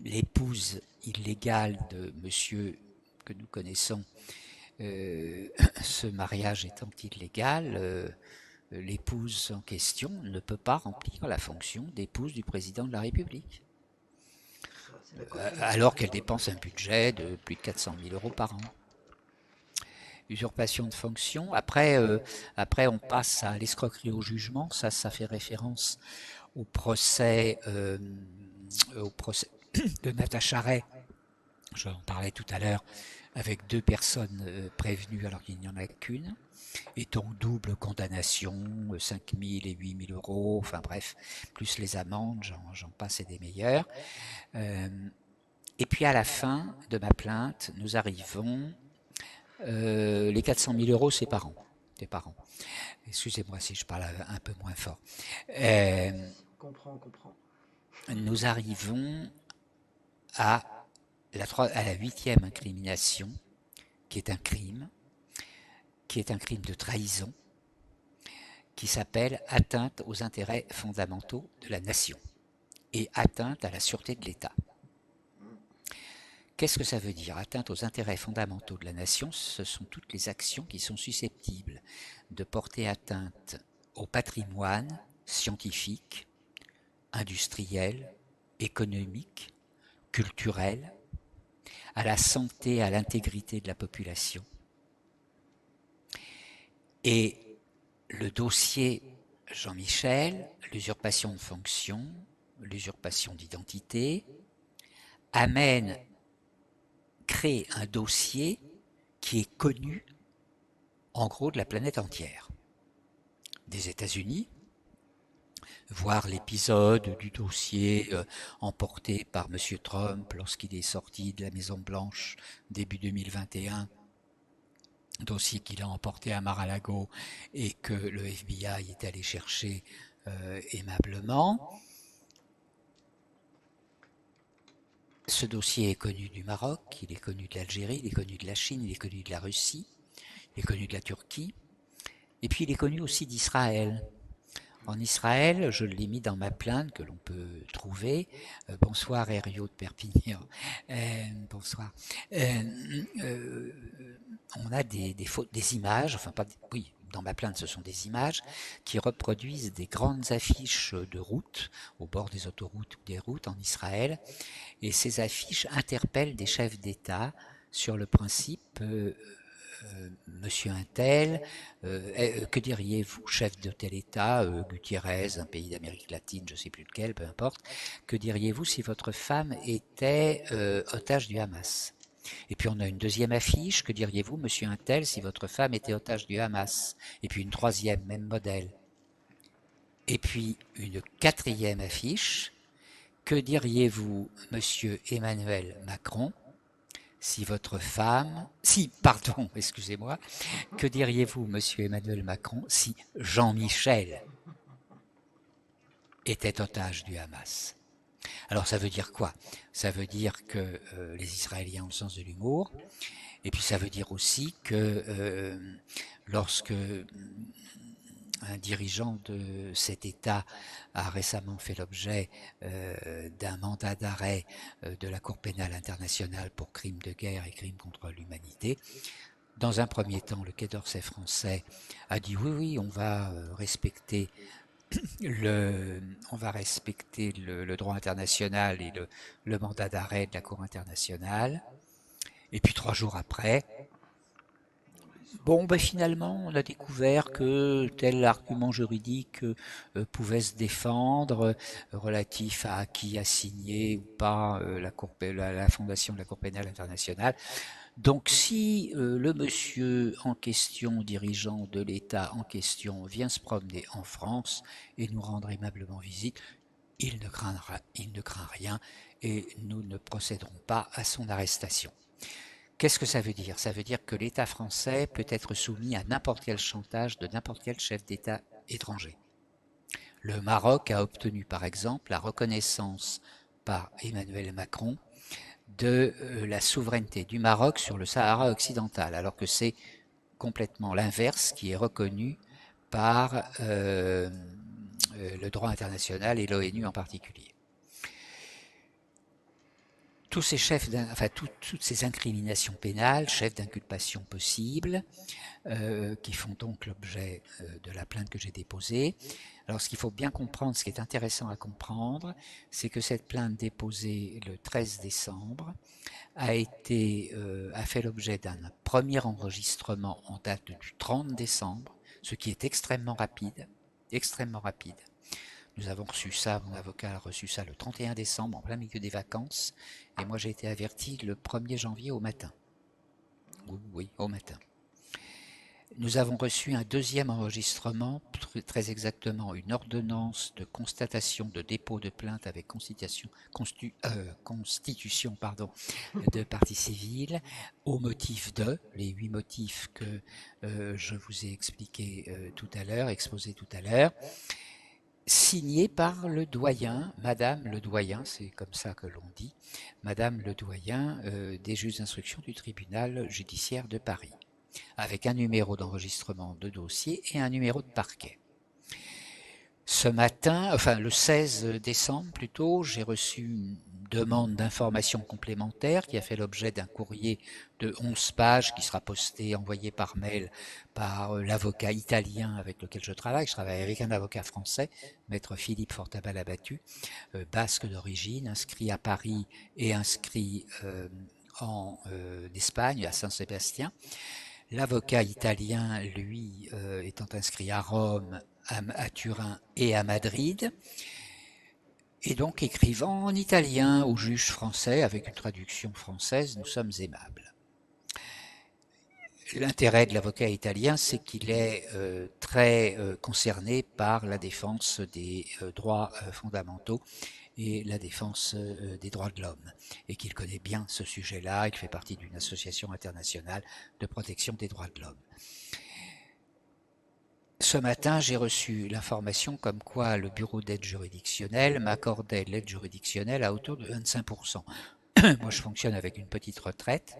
L'épouse illégale de monsieur que nous connaissons, euh, ce mariage étant illégal, l'épouse en question ne peut pas remplir la fonction d'épouse du président de la République, C'est ça, c'est la copine du alors qu'elle président. dépense un budget de plus de 400 000 euros par an. Usurpation de fonction. Après, on passe à l'escroquerie au jugement. Ça fait référence au procès de Natacha Ray. J'en parlais tout à l'heure, avec 2 personnes prévenues alors qu'il n'y en a qu'une, et donc double condamnation, 5 000 et 8 000 euros, enfin bref, plus les amendes, j'en passe et des meilleurs. Et puis à la fin de ma plainte, nous arrivons, les 400 000 euros, c'est par an. C'est par an. Excusez-moi si je parle un peu moins fort. On comprend. Nous arrivons à la 8e incrimination, qui est un crime de trahison, qui s'appelle atteinte aux intérêts fondamentaux de la nation et atteinte à la sûreté de l'État. Qu'est-ce que ça veut dire? Atteinte aux intérêts fondamentaux de la nation, ce sont toutes les actions qui sont susceptibles de porter atteinte au patrimoine scientifique, industriel, économique, culturel, à la santé, à l'intégrité de la population. Et le dossier Jean-Michel, l'usurpation de fonction, l'usurpation d'identité, crée un dossier qui est connu, en gros, de la planète entière. Des États-Unis, voir l'épisode du dossier emporté par M. Trump lorsqu'il est sorti de la Maison-Blanche début 2021, dossier qu'il a emporté à Mar-a-Lago et que le FBI est allé chercher aimablement. Ce dossier est connu du Maroc, il est connu de l'Algérie, il est connu de la Chine, il est connu de la Russie, il est connu de la Turquie, et puis il est connu aussi d'Israël. En Israël, je l'ai mis dans ma plainte que l'on peut trouver. Bonsoir Herriot de Perpignan. Bonsoir. On a des images, enfin pas, oui, dans ma plainte ce sont des images qui reproduisent des grandes affiches de route, au bord des autoroutes ou des routes en Israël, et ces affiches interpellent des chefs d'État sur le principe Monsieur Untel, que diriez-vous, chef de tel État, Gutiérrez, un pays d'Amérique latine, je ne sais plus lequel, peu importe, que diriez-vous si votre femme était otage du Hamas? Et puis on a une deuxième affiche, que diriez-vous, Monsieur Untel, si votre femme était otage du Hamas? Et puis une troisième, même modèle. Et puis une quatrième affiche, que diriez-vous, Monsieur Emmanuel Macron, si votre femme, si, pardon, excusez-moi, que diriez-vous, monsieur Emmanuel Macron, si Jean-Michel était otage du Hamas? Alors ça veut dire quoi? Ça veut dire que les Israéliens ont le sens de l'humour, et puis ça veut dire aussi que lorsque un dirigeant de cet État a récemment fait l'objet d'un mandat d'arrêt de la Cour pénale internationale pour crimes de guerre et crimes contre l'humanité. Dans un premier temps, le Quai d'Orsay français a dit oui, oui, on va respecter le droit international et le mandat d'arrêt de la Cour internationale. Et puis 3 jours après, bon, ben finalement, on a découvert que tel argument juridique pouvait se défendre relatif à qui a signé ou pas la fondation de la Cour pénale internationale. Donc si le monsieur en question, dirigeant de l'État en question, vient se promener en France et nous rendre aimablement visite, il ne craint rien et nous ne procéderons pas à son arrestation. Qu'est-ce que ça veut dire? Ça veut dire que l'État français peut être soumis à n'importe quel chantage de n'importe quel chef d'État étranger. Le Maroc a obtenu par exemple la reconnaissance par Emmanuel Macron de la souveraineté du Maroc sur le Sahara occidental, alors que c'est complètement l'inverse qui est reconnu par le droit international et l'ONU en particulier. Tous ces toutes ces incriminations pénales, chefs d'inculpation possibles, qui font donc l'objet de la plainte que j'ai déposée. Alors ce qu'il faut bien comprendre, ce qui est intéressant à comprendre, c'est que cette plainte déposée le 13 décembre a fait l'objet d'un premier enregistrement en date du 30 décembre, ce qui est extrêmement rapide, extrêmement rapide. Nous avons reçu ça, mon avocat a reçu ça le 31 décembre en plein milieu des vacances, et moi j'ai été averti le 1er janvier au matin. Oui, au matin. Nous avons reçu un deuxième enregistrement, très exactement une ordonnance de constatation de dépôt de plainte avec constitution de partie civile, au motif de, les 8 motifs que je vous ai exposés tout à l'heure, signé par le doyen, Madame le doyen, c'est comme ça que l'on dit, Madame le doyen des juges d'instruction du tribunal judiciaire de Paris, avec un numéro d'enregistrement de dossier et un numéro de parquet. Ce matin, enfin le 16 décembre plutôt, j'ai reçu une demande d'information complémentaire qui a fait l'objet d'un courrier de 11 pages qui sera posté, envoyé par mail par l'avocat italien avec lequel je travaille. Je travaille avec un avocat français, maître Philippe Fortabal-Abattu, basque d'origine, inscrit à Paris et inscrit en Espagne, à Saint-Sébastien. L'avocat italien, lui, étant inscrit à Rome, à Turin et à Madrid, et donc écrivant en italien au juge français avec une traduction française, nous sommes aimables. L'intérêt de l'avocat italien, c'est qu'il est très concerné par la défense des droits fondamentaux et la défense des droits de l'homme, et qu'il connaît bien ce sujet-là. Il fait partie d'une association internationale de protection des droits de l'homme. Ce matin, j'ai reçu l'information comme quoi le bureau d'aide juridictionnelle m'accordait l'aide juridictionnelle à hauteur de 25%. Moi, je fonctionne avec une petite retraite.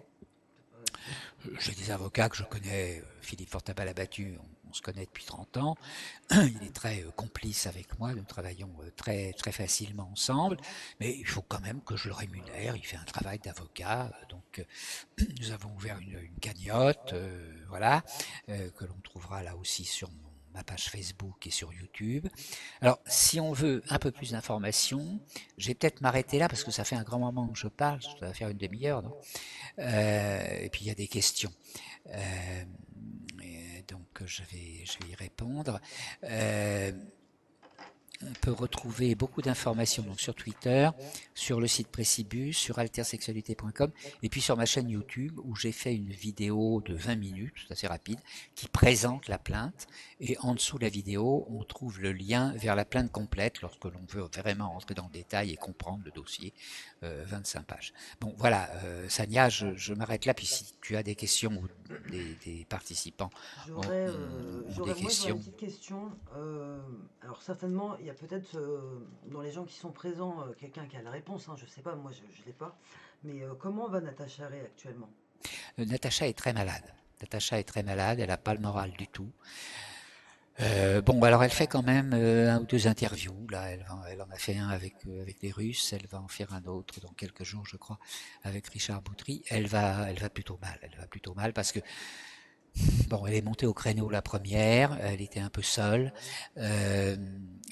J'ai des avocats que je connais, Philippe Fortabal-Abattu, on se connaît depuis 30 ans. Il est très complice avec moi, nous travaillons très, très facilement ensemble, mais il faut quand même que je le rémunère, il fait un travail d'avocat, donc nous avons ouvert une cagnotte, voilà, que l'on trouvera là aussi sur ma page Facebook et sur YouTube. Alors, si on veut un peu plus d'informations, je vais peut-être m'arrêter là parce que ça fait un grand moment que je parle, ça va faire une demi-heure, non? Et puis il y a des questions. Donc je vais y répondre. on peut retrouver beaucoup d'informations donc sur Twitter, sur le site Précibus, sur altersexualité.com et puis sur ma chaîne YouTube où j'ai fait une vidéo de 20 minutes, c'est assez rapide, qui présente la plainte et en dessous de la vidéo, on trouve le lien vers la plainte complète lorsque l'on veut vraiment rentrer dans le détail et comprendre le dossier, 25 pages. Bon voilà, Sania, je m'arrête là, puis si tu as des questions ou des participants ont des Moi j'aurais une questions. petite question. Alors certainement, il y a peut-être dans les gens qui sont présents quelqu'un qui a la réponse, hein, je sais pas, moi je l'ai pas. Mais comment va Natacha Ray actuellement? Natacha est très malade. Natacha est très malade, elle n'a pas le moral du tout. Bon, alors elle fait quand même un ou deux interviews. Là, elle en a fait un avec les Russes. Elle va en faire un autre dans quelques jours, je crois, avec Richard Boutry. Elle va plutôt mal. Elle va plutôt mal parce que bon, elle est montée au créneau la première. Elle était un peu seule. Euh,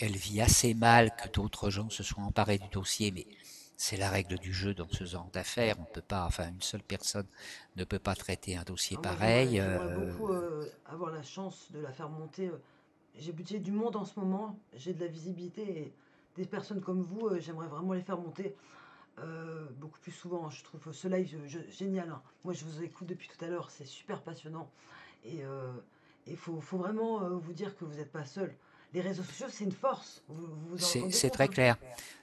Elle vit assez mal que d'autres gens se soient emparés du dossier, mais c'est la règle du jeu dans ce genre d'affaires. On peut pas, enfin, une seule personne ne peut pas traiter un dossier Ah, pareil. j'aimerais beaucoup avoir la chance de la faire monter. J'ai du monde en ce moment, j'ai de la visibilité et des personnes comme vous, j'aimerais vraiment les faire monter beaucoup plus souvent. Je trouve ce live génial, hein. Moi, je vous écoute depuis tout à l'heure, c'est super passionnant. Et il faut vraiment vous dire que vous n'êtes pas seul. Les réseaux sociaux, c'est une force. Vous en rendez C'est compte, très hein? clair.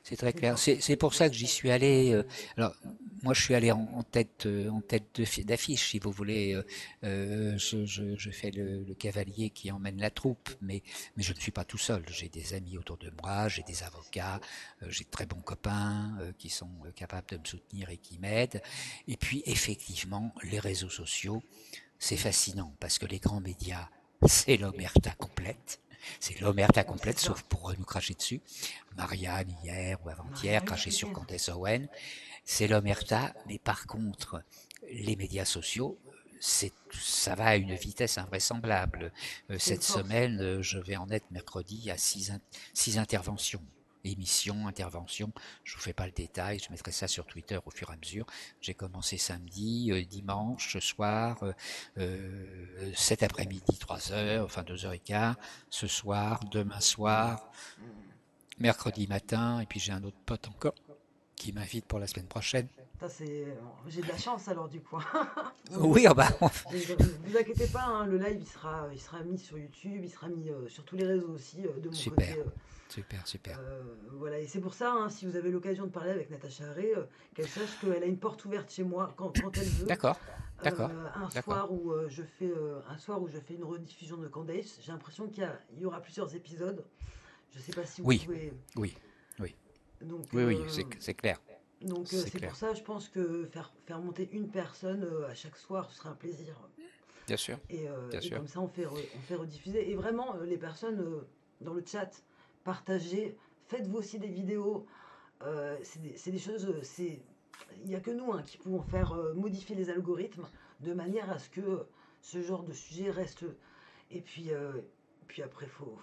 C'est très C'est une clair. force. C'est pour ça que j'y suis allé. Alors, moi, je suis allé en tête d'affiche, si vous voulez. Je fais le cavalier qui emmène la troupe, mais je ne suis pas tout seul. J'ai des amis autour de moi, j'ai des avocats, j'ai de très bons copains qui sont capables de me soutenir et qui m'aident. Et puis, effectivement, les réseaux sociaux, c'est fascinant parce que les grands médias, c'est l'omerta complète. C'est l'omerta C'est complète, ça. sauf pour nous cracher dessus. Marianne, hier ou avant-hier, Marie-Marianne craché sur Pétain. Candace Owen. C'est l'omerta, mais par contre, les médias sociaux, ça va à une vitesse invraisemblable. C'est une Cette force. semaine, je vais en être mercredi à six interventions. Émission, intervention, je vous fais pas le détail, je mettrai ça sur Twitter au fur et à mesure. J'ai commencé samedi, dimanche, ce soir, cet après-midi 3 heures, enfin 2h15, ce soir, demain soir, mercredi matin, et puis j'ai un autre pote encore qui m'invite pour la semaine prochaine. Ça, j'ai de la chance alors du coup. Oui, oh bah, Vous inquiétez pas, hein, le live il sera mis sur YouTube, il sera mis sur tous les réseaux aussi de mon côté. super, super, super. Voilà, et c'est pour ça, hein, si vous avez l'occasion de parler avec Natacha Haré, qu'elle sache qu'elle a une porte ouverte chez moi quand elle veut. D'accord, d'accord, d'accord. Un soir où je fais une rediffusion de Candace, j'ai l'impression il y aura plusieurs épisodes. Je sais pas si vous Oui, pouvez. oui, oui, Donc, oui, oui, c'est clair, c'est c'est pour clair. ça, je pense que faire monter une personne à chaque soir, ce sera un plaisir. Bien sûr, bien Et sûr. comme ça, on fait rediffuser. Et vraiment, les personnes dans le chat, partagez, faites-vous aussi des vidéos. C'est des choses, il n'y a que nous, hein, qui pouvons faire modifier les algorithmes de manière à ce que ce genre de sujet reste. Et puis après, faut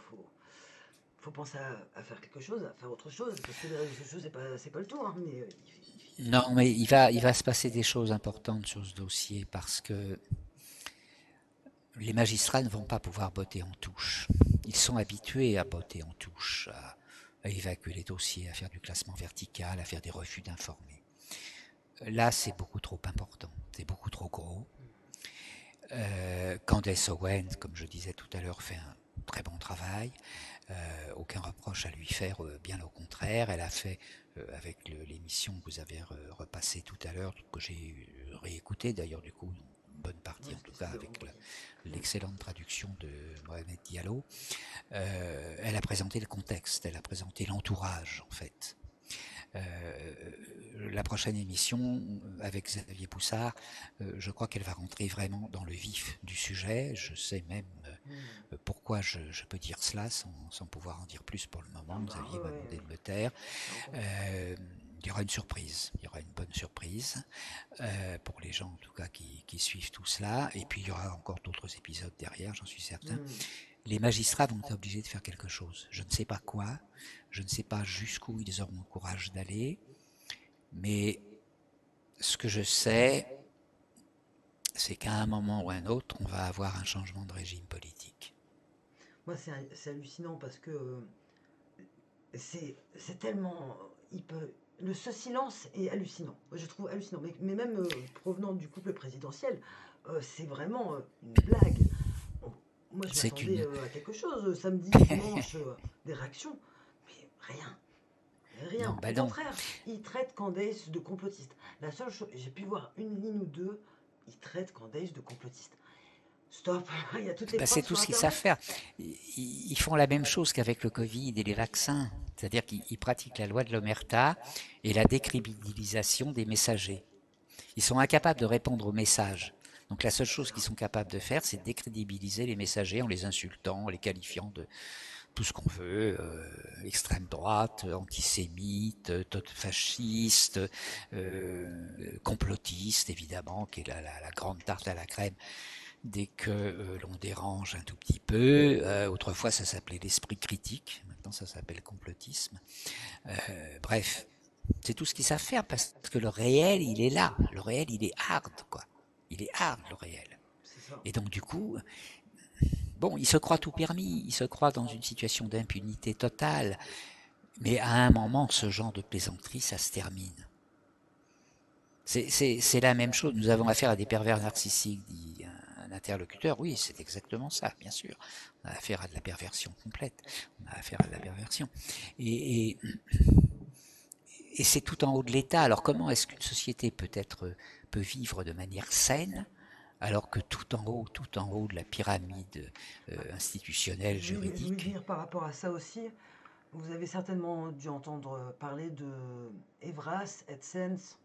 penser à faire quelque chose, à faire autre chose, parce que les réseaux sociaux, c'est pas le tout, hein, mais Non, mais il va se passer des choses importantes sur ce dossier parce que les magistrats ne vont pas pouvoir botter en touche. Ils sont habitués à botter en touche, à évacuer les dossiers, à faire du classement vertical, à faire des refus d'informer. Là, c'est beaucoup trop important, c'est beaucoup trop gros. Candace Owens, comme je disais tout à l'heure, fait un très bon travail. Aucun reproche à lui faire, bien au contraire. Elle a fait, avec l'émission que vous avez repassée tout à l'heure, que j'ai réécouté d'ailleurs du coup, une bonne partie ouais, en tout cas c'était avec vendredi. l'excellente traduction de Mohamed Diallo, elle a présenté le contexte, elle a présenté l'entourage en fait. La prochaine émission avec Xavier Poussard, je crois qu'elle va rentrer vraiment dans le vif du sujet. Je sais même Hmm. pourquoi je peux dire cela sans pouvoir en dire plus pour le Ah moment. bah Xavier m'a demandé ouais, de me taire. j'ai entendu. Euh, il y aura une surprise, il y aura une bonne surprise pour les gens en tout cas qui suivent tout cela. Et puis il y aura encore d'autres épisodes derrière, j'en suis certain. Hmm. Les magistrats vont être obligés de faire quelque chose. Je ne sais pas quoi, je ne sais pas jusqu'où ils auront le courage d'aller, mais ce que je sais, c'est qu'à un moment ou un autre, on va avoir un changement de régime politique. Moi, c'est hallucinant parce que c'est tellement. Ce silence est hallucinant. Je trouve hallucinant. Mais même provenant du couple présidentiel, c'est vraiment une blague. On- Moi, je C'est m'attendais une... à quelque chose samedi, dimanche, des réactions. Mais rien. Non, Rien. Au bah non. contraire, ils traitent Candace de complotiste. La seule chose, j'ai pu voir une ligne ou deux, ils traitent Candace de complotiste. Stop, il y a toutes les Bah, c'est preuves tout sur ce qu'ils savent Internet. faire. Ils font la même chose qu'avec le Covid et les vaccins. C'est-à-dire qu'ils pratiquent la loi de l'omerta et la décrédibilisation des messagers. Ils sont incapables de répondre aux messages. Donc la seule chose qu'ils sont capables de faire, c'est de décrédibiliser les messagers en les insultant, en les qualifiant de tout ce qu'on veut, extrême droite, antisémite, fasciste, complotiste évidemment, qui est la grande tarte à la crème dès que l'on dérange un tout petit peu. Autrefois ça s'appelait l'esprit critique, maintenant ça s'appelle complotisme. Bref, c'est tout ce qu'ils savent faire parce que le réel il est là, le réel il est hard quoi. Il est hard le réel. C'est ça. Et donc du coup, bon, ils se croient tout permis, ils se croient dans une situation d'impunité totale, mais à un moment, ce genre de plaisanterie, ça se termine. C'est la même chose. Nous avons affaire à des pervers narcissiques, dit un interlocuteur. Oui, c'est exactement ça, bien sûr. On a affaire à de la perversion complète. On a affaire à de la perversion. Et, et, et c'est tout en haut de l'État. Alors comment est-ce qu'une société peut vivre de manière saine alors que tout en haut de la pyramide Bah, institutionnelle, je voulais juridique, venir par rapport à ça aussi. Vous avez certainement dû entendre parler de Evras, AdSense,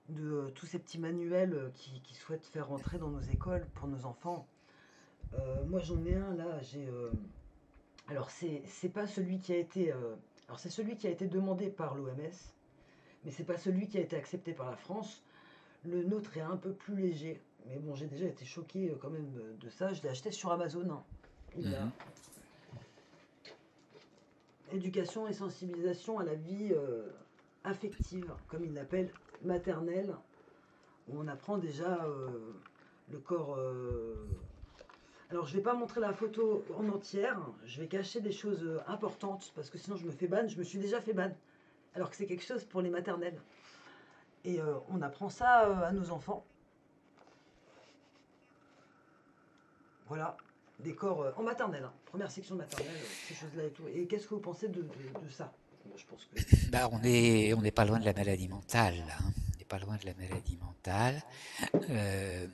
de tous ces petits manuels qui souhaitent faire rentrer dans nos écoles pour nos enfants. Moi j'en ai un là, alors c'est pas celui qui a été... alors c'est celui qui a été demandé par l'OMS, mais c'est pas celui qui a été accepté par la France. Le nôtre est un peu plus léger, mais bon j'ai déjà été choqué quand même de ça. Je l'ai acheté sur Amazon, hein. Il a mhm. éducation et sensibilisation à la vie affective, comme il l'appelle, maternelle, où on apprend déjà le corps. Alors, je ne vais pas montrer la photo en entière, je vais cacher des choses importantes, parce que sinon je me fais ban, je me suis déjà fait ban, alors que c'est quelque chose pour les maternelles. Et on apprend ça à nos enfants. Voilà, des corps en maternelle, hein. Première section de maternelle, ces choses-là et tout. Et qu'est-ce que vous pensez de ça? Moi, je pense que... Bah, on n'est pas loin de la maladie mentale, là, hein. On n'est pas loin de la maladie mentale. Euh,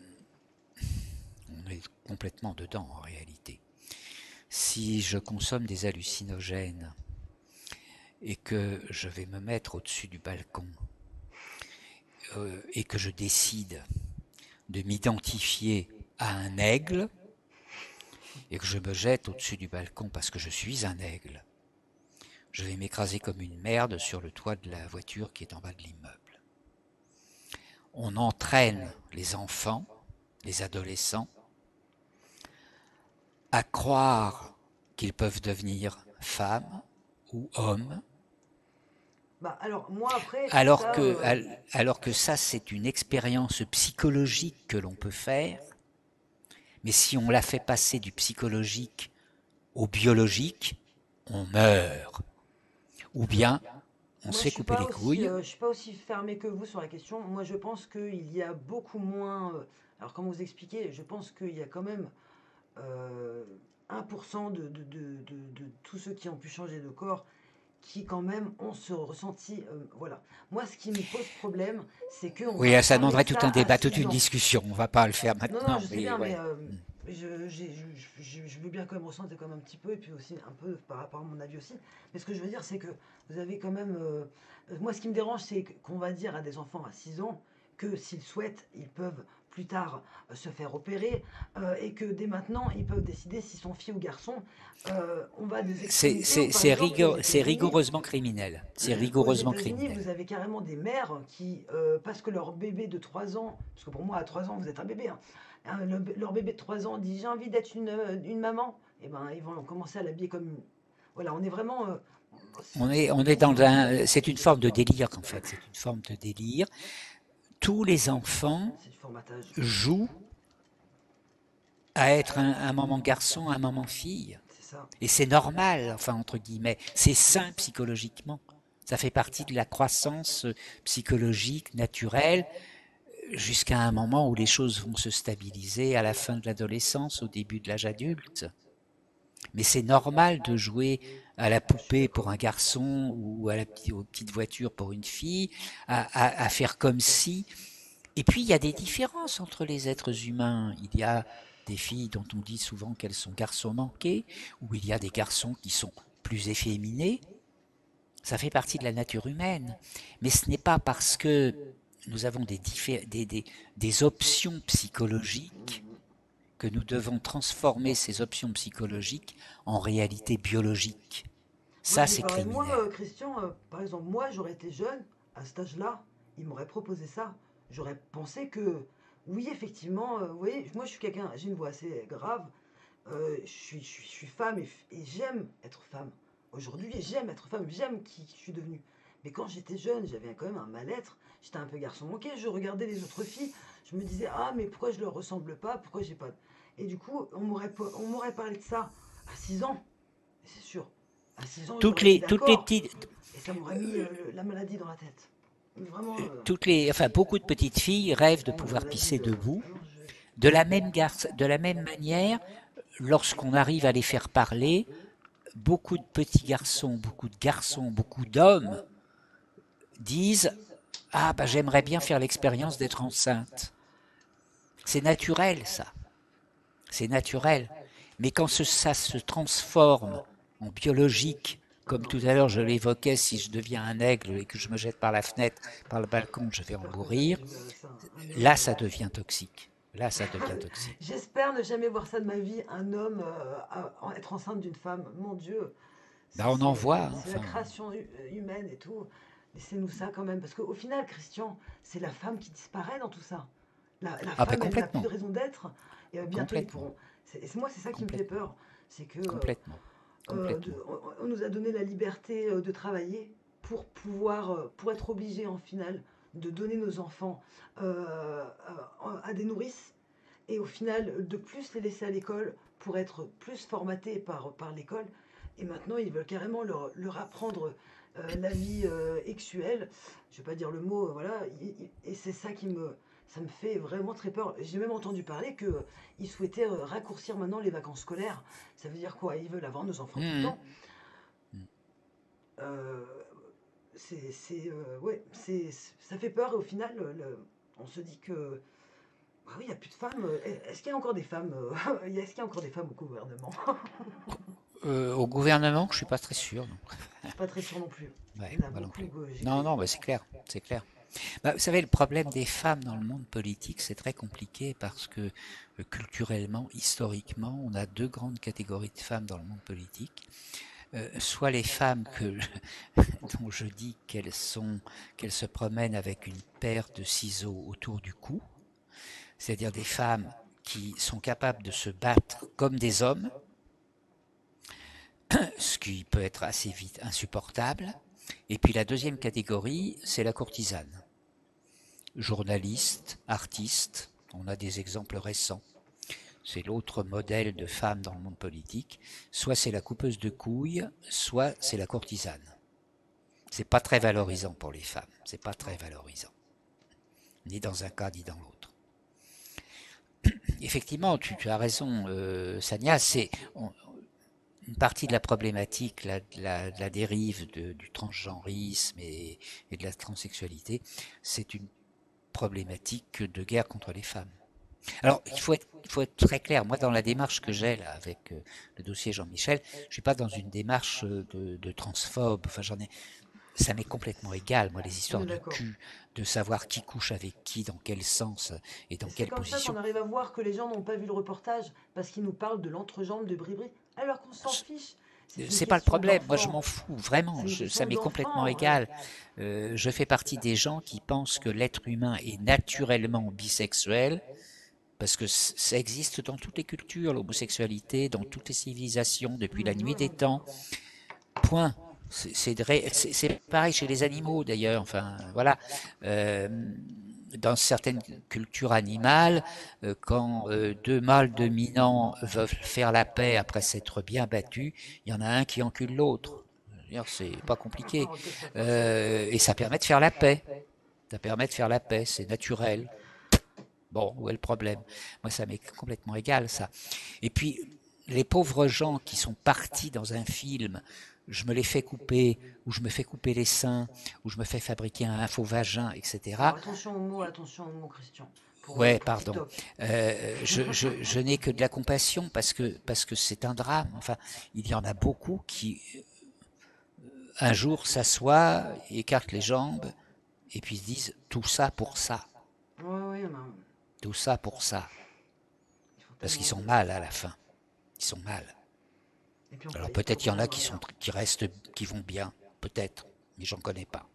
on est complètement dedans en réalité. Si je consomme des hallucinogènes et que je vais me mettre au-dessus du balcon et que je décide de m'identifier à un aigle et que je me jette au-dessus du balcon parce que je suis un aigle, je vais m'écraser comme une merde sur le toit de la voiture qui est en bas de l'immeuble. On entraîne les enfants, les adolescents, à croire qu'ils peuvent devenir femmes ou hommes, Bah, alors, moi, après, tout alors ça... que, alors que ça, c'est une expérience psychologique que l'on peut faire, mais si on la fait passer du psychologique au biologique, on meurt. Ou bien, on se Moi, fait couper les couilles. je suis pas aussi fermé que vous sur la question. Moi, je pense qu'il y a beaucoup moins. Alors, comment vous expliquer? Je pense qu'il y a quand même euh, 1% de tous ceux qui ont pu changer de corps qui, quand même, ont ce ressenti. Voilà. Moi, ce qui me pose problème, c'est qu'on va Oui, ça parler de demanderait tout ça un à débat, toute 6 une ans. discussion. On va pas le faire Non, non, maintenant, je sais mais bien, mais ouais. je veux bien quand même ressentir quand même un petit peu, et puis aussi un peu par rapport à mon avis aussi. Mais ce que je veux dire, c'est que vous avez quand même... moi, ce qui me dérange, c'est qu'on va dire à des enfants à 6 ans que s'ils souhaitent, ils peuvent plus tard se faire opérer, et que dès maintenant, ils peuvent décider s'ils sont filles ou garçons. On va à des extrémités où, par exemple, aux C'est États-Unis, rigoureusement criminel. C'est aux rigoureusement États-Unis, vous criminel. avez carrément des mères qui, parce que leur bébé de 3 ans, parce que pour moi, à 3 ans, vous êtes un bébé, hein, leur bébé de 3 ans dit j'ai envie d'être une maman, et ben ils vont commencer à l'habiller comme une... Voilà, on est vraiment... On est dans un, c'est une forme de délire en fait. C'est une forme de délire. Tous les enfants c'est du formatage. jouent à être un moment garçon, un moment fille. C'est ça. Et c'est normal, enfin, entre guillemets. C'est sain psychologiquement. Ça fait partie de la croissance psychologique, naturelle, jusqu'à un moment où les choses vont se stabiliser à la fin de l'adolescence, au début de l'âge adulte. Mais c'est normal de jouer à la Je suis poupée pour d'accord. un garçon ou aux petites voitures pour une fille, à faire comme si. Et puis il y a des différences entre les êtres humains. Il y a des filles dont on dit souvent qu'elles sont garçons manqués, ou il y a des garçons qui sont plus efféminés. Ça fait partie de la nature humaine. Mais ce n'est pas parce que nous avons des options psychologiques Mhm. que nous devons transformer ces options psychologiques en réalité biologique. Moi, Ça, c'est c'est pareil. Moi, criminel. Christian, par exemple, moi, j'aurais été jeune, à cet âge-là, il m'aurait proposé ça. J'aurais pensé que, oui, effectivement, vous voyez, moi, je suis quelqu'un, j'ai une voix assez grave. Je suis femme et j'aime être femme. Aujourd'hui, j'aime être femme, j'aime qui je suis devenue. Mais quand j'étais jeune, j'avais quand même un mal-être. J'étais un peu garçon manqué. Je regardais les autres filles. Je me disais, ah, mais pourquoi je leur ressemble pas? Pourquoi j'ai pas. Et du coup, on m'aurait parlé de ça à 6 ans. C'est sûr. À 6 ans, j'aurais été Toutes les d'accord. petites, Et ça m'aurait mis la maladie dans la tête. Vraiment, enfin, beaucoup de petites filles rêvent de oh, la pouvoir maladie. pisser debout. Ah non, De la même manière, lorsqu'on arrive à les faire parler, beaucoup de petits garçons, beaucoup de garçons, beaucoup d'hommes disent ah bah j'aimerais bien faire l'expérience d'être enceinte. C'est naturel ça, c'est naturel. Mais quand ça se transforme en biologique, comme non, tout mais à ça, l'heure je l'évoquais, si je deviens un aigle et que je me jette par la fenêtre, par le balcon, je vais en j'espère que jamais mourir, je verrai ça. Un homme. là ça devient toxique. Là ça devient toxique. J'espère ne jamais voir ça de ma vie, un homme être enceinte d'une femme. Mon Dieu, Bah c'est on en c'est- voit, hein, c'est la enfin. création humaine et tout. Laissez-nous ça quand même, parce qu'au final, Christian, c'est la femme qui disparaît dans tout ça. La Ah bah femme, elle n'a plus de complètement, raison d'être. Et bientôt, ils complètement, pourront. Moi, c'est ça qui me fait complètement, peur. C'est que complètement, complètement. on nous a donné la liberté de travailler pour pouvoir, pour être obligé en finale de donner nos enfants à des nourrices et au final de plus les laisser à l'école pour être plus formatés par l'école. Et maintenant, ils veulent carrément leur apprendre la vie sexuelle. Je ne vais pas dire le mot, voilà. Et c'est ça ça me fait vraiment très peur. J'ai même entendu parler qu'ils souhaitaient raccourcir maintenant les vacances scolaires. Ça veut dire quoi? Ils veulent avoir nos enfants tout le Mmh. temps. Euh, ouais, ça fait peur et au final, on se dit que ah oui, il n'y a plus de femmes. Est-ce qu'il y a encore des femmes est-ce qu'il y a encore des femmes au gouvernement? Au gouvernement, je suis pas très sûr. Non. Je suis pas très sûre non plus. Il Ouais, y en a moi non beaucoup plus. que j'ai Non, connus. non, bah c'est clair, c'est clair. Bah, vous savez, le problème des femmes dans le monde politique, c'est très compliqué parce que culturellement, historiquement, on a deux grandes catégories de femmes dans le monde politique. Soit les femmes dont je dis qu'elles se promènent avec une paire de ciseaux autour du cou, c'est-à-dire des femmes qui sont capables de se battre comme des hommes, ce qui peut être assez vite insupportable. Et puis la deuxième catégorie, c'est la courtisane. Journaliste, artiste, on a des exemples récents. C'est l'autre modèle de femme dans le monde politique. Soit c'est la coupeuse de couilles, soit c'est la courtisane. C'est pas très valorisant pour les femmes. C'est pas très Non. valorisant. Ni dans un cas, ni dans l'autre. Effectivement, tu as raison, Sania, une partie de la problématique, la dérive du transgenrisme et de la transsexualité, c'est une problématique de guerre contre les femmes. Alors, il faut être très clair. Moi, dans la démarche que j'ai là avec le dossier Jean-Michel, je suis pas dans une démarche de transphobe. Enfin, ça m'est complètement égal. Moi, les On histoires est de d'accord. cul, de savoir qui couche avec qui, dans quel sens et dans Et c'est quelle comme ça qu'on position. arrive à voir que les gens n'ont pas vu le reportage parce qu'ils nous parlent de l'entrejambe de Bribri. Alors qu'on s'en fiche. C'est une C'est pas le question problème. Moi, je d'enfant. m'en fous vraiment. C'est une Ça question m'est complètement d'enfant. égal. Je fais partie des gens qui pensent que l'être humain est naturellement bisexuel parce que ça existe dans toutes les cultures, l'homosexualité, dans toutes les civilisations depuis la nuit Ouais, des non. temps. Point. C'est pareil chez les animaux d'ailleurs. Enfin, voilà. Euh, dans certaines cultures animales, quand deux mâles dominants veulent faire la paix après s'être bien battus, il y en a un qui encule l'autre. C'est pas compliqué. Ok, ça passe. Et ça permet de faire la paix. Ça permet de faire la paix, c'est naturel. Bon, où est le problème? Moi, ça m'est complètement égal, ça. Et puis, les pauvres gens qui sont partis dans un film, je me les fais couper, ou je me fais couper les seins, ou je me fais fabriquer un faux vagin, Alors etc. attention aux mots, Christian, Ouais, pour pardon. TikTok. Je n'ai que de la compassion parce que c'est un drame. Enfin, il y en a beaucoup qui, un jour, s'assoient, écartent les jambes, et puis se disent tout ça pour ça, Ouais, ouais, non, tout ça pour ça. ils font Parce qu'ils tellement sont de... mal à la fin. Ils sont mal. Et puis on Alors peut, peut-être il y en a comprendre rien. qui restent, qui vont bien, peut-être, mais j'en connais pas.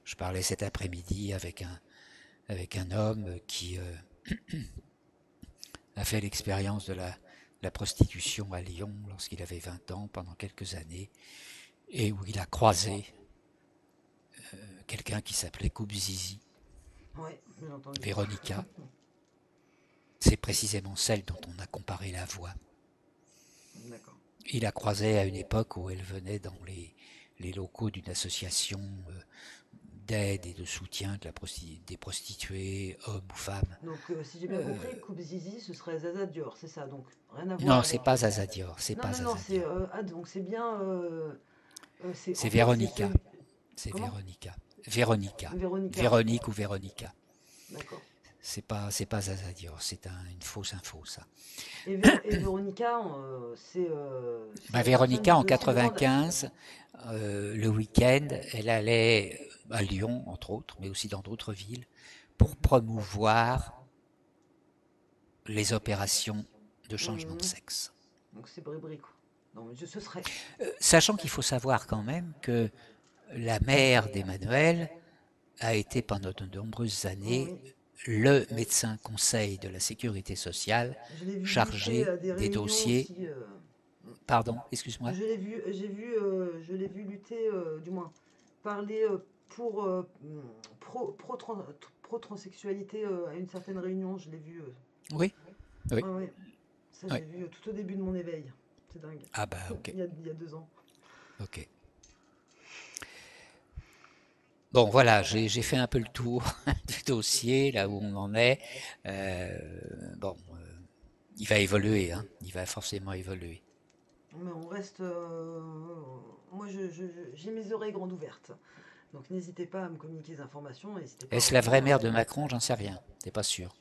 Je parlais cet après-midi avec un homme qui a fait l'expérience de la prostitution à Lyon lorsqu'il avait 20 ans, pendant quelques années, et où il a croisé quelqu'un qui s'appelait Coupe Zizi, Ouais, j'ai entendu. Véronica. C'est précisément celle dont on a comparé la voix. D'accord. Il la croisait à une époque où elle venait dans les locaux d'une association d'aide et de soutien des prostituées, hommes ou femmes. Donc, si j'ai bien compris, Coupe Zizi, ce serait Zaza Dior, c'est ça. Donc, rien à voir Non, c'est avec. pas Zaza Dior, c'est Non, pas non, non, Zaza c'est. Dior. Ah, donc c'est bien. C'est, en C'est fait, c'est Véronica. celui. C'est Comment? Véronica. Véronica. Véronica. Véronique ou Véronica. D'accord. C'est pas Zaza Dior, c'est une fausse info, ça. Et Véronica, c'est Bah, la personne Véronica, du en dossier de Rwanda. 95, le week-end, elle allait à Lyon, entre autres, mais aussi dans d'autres villes, pour Mhm. promouvoir les opérations de changement de Mhm. sexe. Donc, c'est Brébry, quoi. Non, mais ce serait. Sachant qu'il faut savoir quand même que la mère d'Emmanuel a été pendant de nombreuses années Oui. le médecin conseil de la sécurité sociale Je l'ai vu lutter chargé à des des réunions dossiers. aussi. Pardon, excuse-moi. Je l'ai vu lutter, du moins, parler pour pro-transsexualité à une certaine réunion. Je l'ai vu. Oui, oui, Ouais, ouais. Ça, je oui. l'ai vu tout au début de mon éveil. C'est dingue. Ah bah ok, Il y a 2 ans. ok. Bon voilà, j'ai fait un peu le tour du dossier, là où on en est. Euh, bon, il va évoluer, hein. Il va forcément évoluer. Mais on reste. Moi, j'ai mes oreilles grandes ouvertes. Donc, n'hésitez pas à me communiquer des informations. N'hésitez pas à Est-ce la vraie revenir. mère de Macron? J'en sais rien. C'est pas sûr.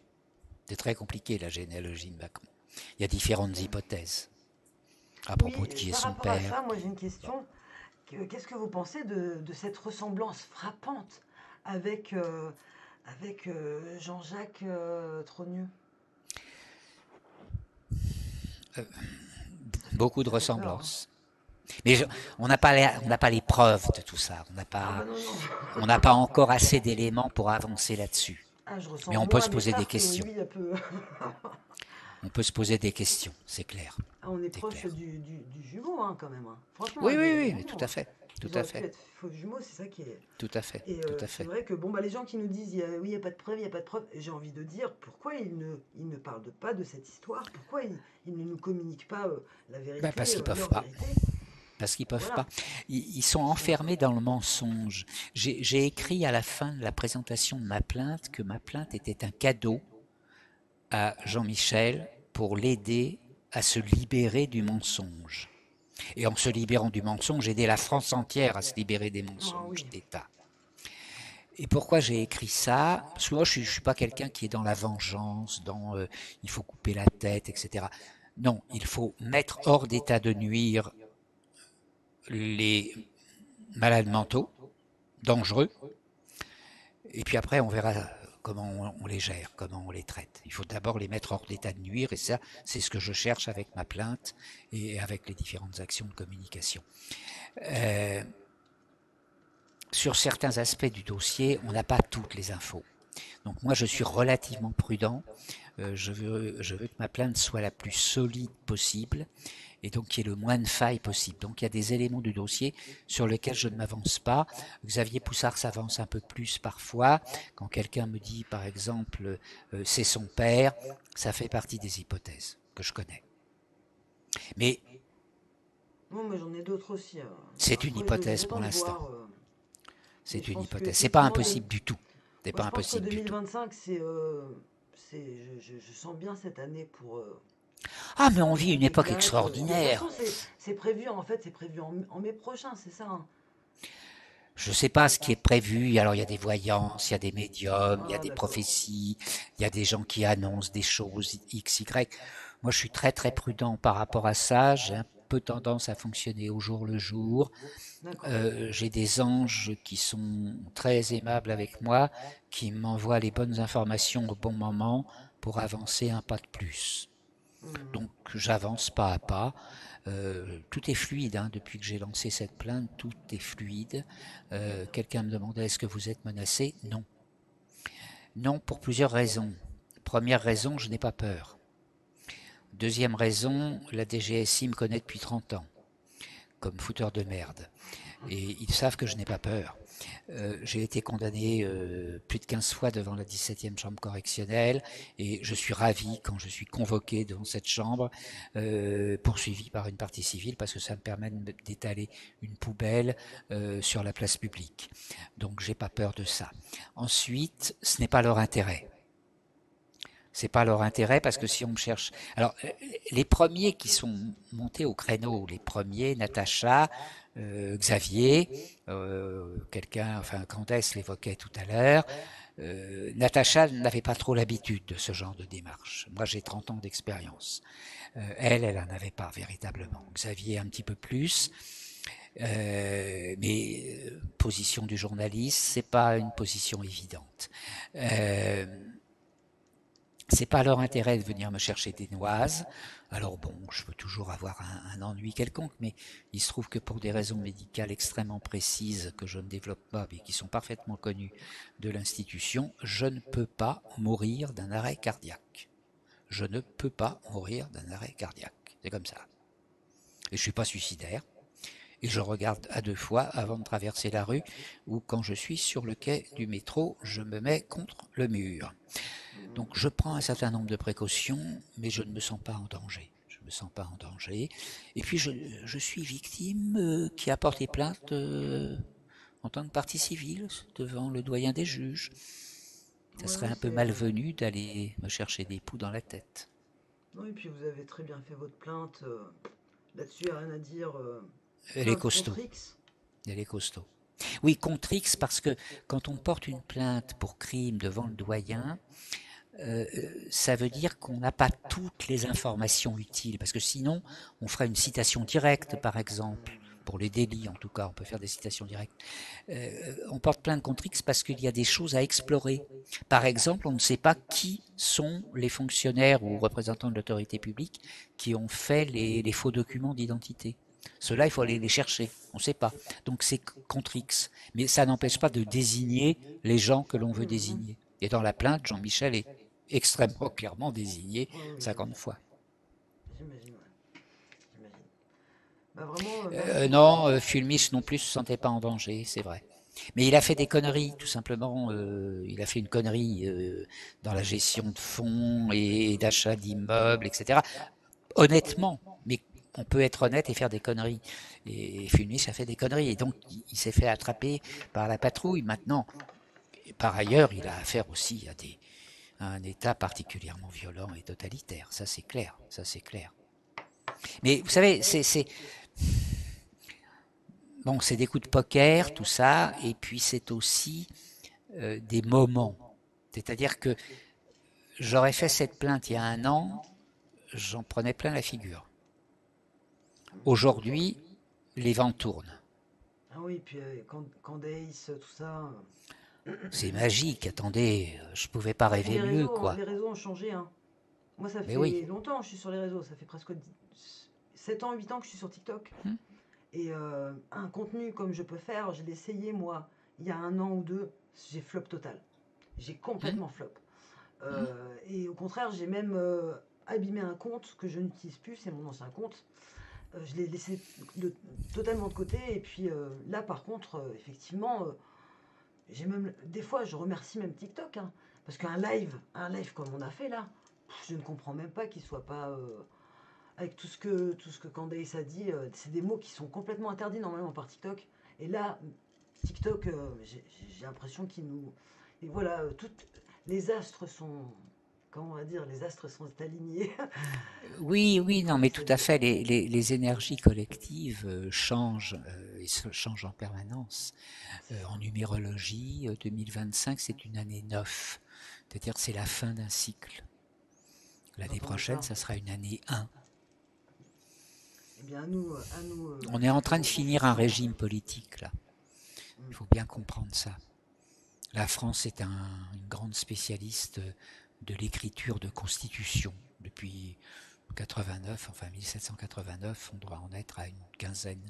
C'est très compliqué la généalogie de Macron. Il y a différentes hypothèses à propos Oui, de qui est par son rapport à père. ça, moi j'ai une question. Qu'est-ce que vous pensez de cette ressemblance frappante avec, Jean-Jacques Trogneux? Beaucoup de Ça fait peur, hein. ressemblances. Mais on n'a pas les preuves de tout ça. Ah bah non, non. On n'a pas encore assez d'éléments pour avancer là-dessus. Ah, je Mais ressens on peut moins à se mes poser des frères que questions. lui, un peu. On peut se poser des questions, c'est clair. Ah, on est C'est proche clair. du jumeau, hein, quand même, hein. Franchement, Oui, à oui, des oui, mais tout moments, à hein. fait. Tout Ils à auraient pu fait. être faux jumeaux, c'est ça qui est. Tout à fait. Et Tout à c'est fait. vrai que bon, bah, les gens qui nous disent oui, il n'y a pas de preuve, il n'y a pas de preuve, j'ai envie de dire pourquoi ils ne parlent pas de cette histoire, pourquoi ils ne nous communiquent pas la Ben, parce vérité, qu'ils peuvent leur pas. vérité. Parce qu'ils peuvent pas. Voilà. Ils sont enfermés dans le mensonge. J'ai écrit à la fin de la présentation de ma plainte que ma plainte était un cadeau à Jean-Michel pour l'aider à se libérer du mensonge. Et en se libérant du mensonge, aider la France entière à se libérer des Ah mensonges oui. d'État. Et pourquoi j'ai écrit ça? Parce que moi, je suis pas quelqu'un qui est dans la vengeance, dans il faut couper la tête, etc. Non, il faut mettre hors d'état de nuire les malades mentaux, dangereux, et puis après, on verra comment on les gère, comment on les traite. Il faut d'abord les mettre hors d'état de nuire, et ça, c'est ce que je cherche avec ma plainte et avec les différentes actions de communication. Euh, sur certains aspects du dossier, on n'a pas toutes les infos. Donc moi, je suis relativement prudent. Je veux que ma plainte soit la plus solide possible et donc qu'il y ait le moins de failles possible. Donc il y a des éléments du dossier sur lesquels je ne m'avance pas. Xavier Poussard s'avance un peu plus parfois. Quand quelqu'un me dit, par exemple, c'est son père, ça fait partie des hypothèses que je connais. Mais Non, mais j'en ai d'autres aussi. c'est une Après, je suis hypothèse pour content de l'instant. voir. Mais C'est je une pense que hypothèse. C'est pas effectivement, impossible du tout. C'est moi pas je pense que impossible du tout. 2025, je sens bien cette année Ah, mais on pour vit une couper de époque l'acte. Et de toute extraordinaire. façon, c'est prévu, en fait, c'est prévu en mai prochain, c'est ça, hein. Je ne sais pas ce qui est prévu. Alors, il y a des voyances, il y a des médiums, il y a Ah, des d'accord. prophéties, il y a des gens qui annoncent des choses X, Y. Moi, je suis très, très prudent par rapport à ça. J'ai un peu tendance à fonctionner au jour le jour. D'accord. J'ai des anges qui sont très aimables avec moi, qui m'envoient les bonnes informations au bon moment pour avancer un pas de plus. Hmm. Donc j'avance pas à pas. Tout est fluide, hein, depuis que j'ai lancé cette plainte, tout est fluide. Quelqu'un me demandait est-ce que vous êtes menacé? Non. Non, pour plusieurs raisons. Première raison, je n'ai pas peur. Deuxième raison, la DGSI me connaît depuis 30 ans, comme fouteur de merde. Et ils savent que je n'ai pas peur. J'ai été condamné plus de 15 fois devant la 17e chambre correctionnelle et je suis ravi quand je suis convoqué devant cette chambre, poursuivi par une partie civile parce que ça me permet d'étaler une poubelle sur la place publique. Donc j'ai pas peur de ça. Ensuite, ce n'est pas leur intérêt. C'est pas leur intérêt parce que si on me cherche. Alors, les premiers qui sont montés au créneau, les premiers, Natacha, Xavier, quelqu'un, enfin, Candace l'évoquait tout à l'heure. Natacha n'avait pas trop l'habitude de ce genre de démarche. Moi, j'ai 30 ans d'expérience. Elle en avait pas véritablement. Xavier un petit peu plus. Mais position du journaliste, c'est pas une position évidente. Euh, c'est pas leur intérêt de venir me chercher des noises. Alors bon, je peux toujours avoir un ennui quelconque, mais il se trouve que pour des raisons médicales extrêmement précises que je ne développe pas, mais qui sont parfaitement connues de l'institution, je ne peux pas mourir d'un arrêt cardiaque. Je ne peux pas mourir d'un arrêt cardiaque. C'est comme ça. Et je suis pas suicidaire. Et je regarde à deux fois avant de traverser la rue ou quand je suis sur le quai du métro, je me mets contre le mur. Donc je prends un certain nombre de précautions, mais je ne me sens pas en danger. Je ne me sens pas en danger. Et puis je suis victime qui a porté plainte en tant que partie civile devant le doyen des juges. Ça Ouais, serait ouais, un peu malvenu d'aller me chercher des poux dans la tête. Non, et puis vous avez très bien fait votre plainte. Là-dessus, il n'y a rien à dire. Elle est Plainte costaud. contre X. Elle est costaud. Oui, contre X, parce que quand on porte une plainte pour crime devant le doyen, euh, ça veut dire qu'on n'a pas toutes les informations utiles, parce que sinon, on ferait une citation directe, par exemple. Pour les délits, en tout cas, on peut faire des citations directes. On porte plainte contre X parce qu'il y a des choses à explorer. Par exemple, on ne sait pas qui sont les fonctionnaires ou représentants de l'autorité publique qui ont fait les faux documents d'identité. Ceux-là, il faut aller les chercher. On ne sait pas. Donc c'est contre X. Mais ça n'empêche pas de désigner les gens que l'on veut Mhm. désigner. Et dans la plainte, Jean-Michel est extrêmement clairement désigné Ouais, ouais, 50 fois. j'imagine, ouais. J'imagine. Bah vraiment, merci. Non, Fulmich non plus se sentait pas en danger, c'est vrai. Mais il a fait des conneries, tout simplement. Il a fait une connerie dans la gestion de fonds et d'achat d'immeubles, etc. Honnêtement, mais on peut être honnête et faire des conneries. Et Fulmich a fait des conneries. Et donc, il s'est fait attraper par la patrouille. Maintenant, et par ailleurs, il a affaire aussi à un État particulièrement violent et totalitaire. Ça, c'est clair. Ça, c'est clair. Mais vous savez, bon, c'est des coups de poker, tout ça, et puis c'est aussi des moments. C'est-à-dire que j'aurais fait cette plainte il y a un an, j'en prenais plein la figure. Aujourd'hui, les vents tournent. Ah oui, puis Candace, tout ça. C'est magique, attendez, je pouvais pas Ah, puis rêver mieux, quoi. les réseaux ont changé, hein. Moi, ça Mais oui. fait longtemps que je suis sur les réseaux. Ça fait presque 7 ans, 8 ans que je suis sur TikTok. Hmm. Et un contenu comme je peux faire, je l'ai essayé, moi, il y a un an ou deux. J'ai flop total. j'ai Hum, complètement flop. hum. Et au contraire, j'ai même abîmé un compte que je n'utilise plus, c'est mon ancien compte. Je l'ai laissé de- totalement de côté. Et puis là, par contre, effectivement, j'ai même des fois, je remercie même TikTok, hein, parce un live comme on a fait là, je ne comprends même pas qu'il soit pas avec tout ce que Candace a dit. C'est des mots qui sont complètement interdits normalement par TikTok. Et là, TikTok, j'ai l'impression qu'il nous et voilà, toutes les astres sont comment on va dire, les astres sont alignés Oui, oui, non, pour que mais tout c'est à fait. Les énergies collectives changent et se changent en permanence. En numérologie, 2025, c'est une année 9. C'est-à-dire que c'est la fin d'un cycle. L'année j'entendais prochaine, ça. ça sera une année 1. Eh bien, à nous On est en train de finir un effectivement. régime politique, là. Il Mm. faut bien comprendre ça. La France est une grande spécialiste de l'écriture de constitution. Depuis 89, enfin 1789, on doit en être à une quinzaine.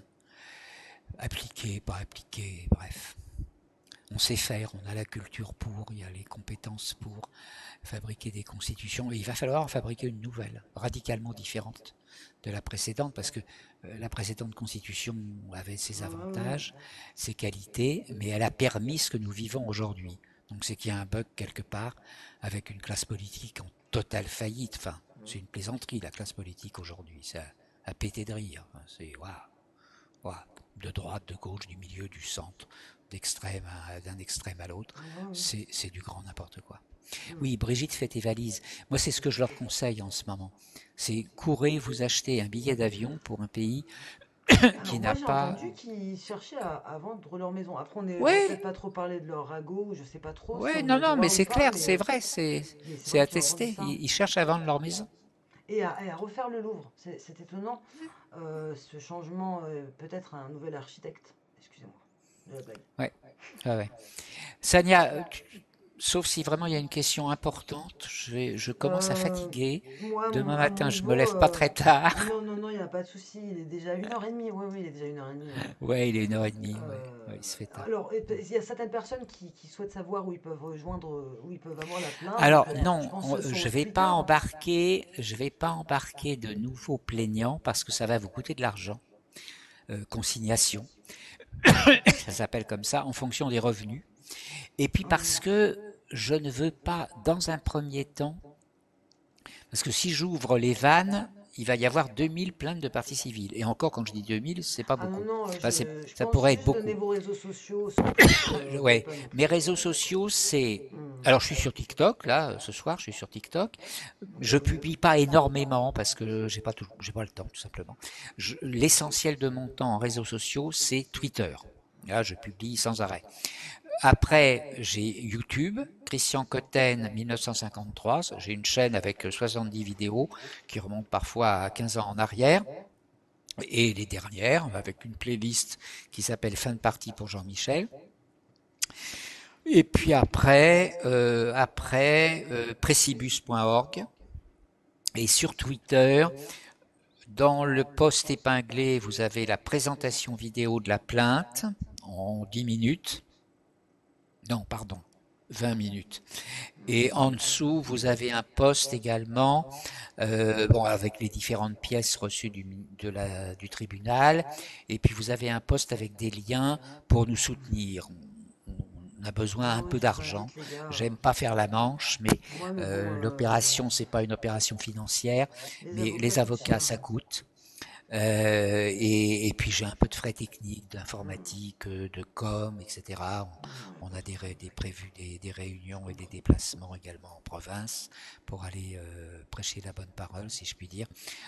Appliquée, pas appliquée, bref. On sait faire, on a la culture pour, il y a les compétences pour fabriquer des constitutions. Et il va falloir en fabriquer une nouvelle, radicalement différente de la précédente, parce que la précédente constitution avait ses Ouais, ouais, ouais. avantages, ses qualités, mais elle a permis ce que nous vivons aujourd'hui. Donc c'est qu'il y a un bug quelque part avec une classe politique en totale faillite. Enfin, c'est une plaisanterie la classe politique aujourd'hui. Ça a pété de rire. C'est waouh, waouh, de droite, de gauche, du milieu, du centre, d'un extrême à l'autre. Ouais, ouais. C'est du grand n'importe quoi. Mm. Oui, Brigitte fait tes valises. Moi, c'est ce que je leur conseille en ce moment. C'est courez vous acheter un billet d'avion pour un pays Alors qui moi n'a j'ai pas. entendu qu'ils cherchaient à vendre leur maison. Après on va peut-être Ouais, pas trop parler de leur ragot, je sais pas trop si ouais, on a non, le non, mais droit ou c'est pas, clair, c'est vrai, mais c'est c'est vrai que j'ai entendu attesté. ça. Ils cherchent à vendre leur maison. Et à refaire le Louvre, c'est étonnant. Ce changement, peut-être un nouvel architecte. Excusez-moi de la blague. Ouais, ouais, ouais. Sania, sauf si vraiment il y a une question importante, je commence à Euh, fatiguer. Moi, Demain à mon matin, je me niveau, lève pas très tard. non, non, non, il n'y a pas de souci. Il est déjà 1h30. Oui, oui, il est déjà 1h30. Ouais, il est 1h30, ouais. Ouais, il se fait tard. Alors, il y a certaines personnes qui souhaitent savoir où ils peuvent rejoindre, où ils peuvent avoir la plainte. Donc, Alors je non, pense sur Twitter. je vais pas embarquer de nouveaux plaignants parce que ça va vous coûter de l'argent. Consignation, ça s'appelle comme ça, en fonction des revenus. Et puis Hum. parce que je ne veux pas, dans un premier temps, parce que si j'ouvre les vannes, il va y avoir 2000 plaintes de partie civile. Et encore, quand je dis 2000, c'est pas Ah non, beaucoup. non, Enfin, je ça pense pourrait être juste donner beaucoup. vos réseaux sociaux sans plus. Ouais, Pas non mes plus. réseaux sociaux, c'est. Hum. Alors, je suis sur TikTok, là, ce soir, je suis sur TikTok. Je publie pas énormément parce que j'ai pas le temps, tout simplement. L'essentiel de mon temps en réseaux sociaux, c'est Twitter. Là, je publie sans arrêt. Après, j'ai YouTube, Christian Cotten 1953. J'ai une chaîne avec 70 vidéos qui remontent parfois à 15 ans en arrière. Et les dernières, avec une playlist qui s'appelle Fin de partie pour Jean-Michel. Et puis Pressibus.org. Et sur Twitter, dans le post épinglé, vous avez la présentation vidéo de la plainte en 10 minutes. Non, pardon, 20 minutes. Et en dessous, vous avez un post également, bon, avec les différentes pièces reçues du tribunal. Et puis vous avez un post avec des liens pour nous soutenir. On a besoin Ah un oui, peu c'est ça, d'argent. vite les gars. J'aime pas faire la manche, mais Ouais, mais bon, l'opération, c'est pas une opération financière, les mais avocats les coûtent avocats, cher. ça coûte. Et puis j'ai un peu de frais techniques, Hum, d'informatique, de com, etc. hum. On a prévu des réunions et des déplacements également en province pour aller prêcher la bonne parole, si je puis dire.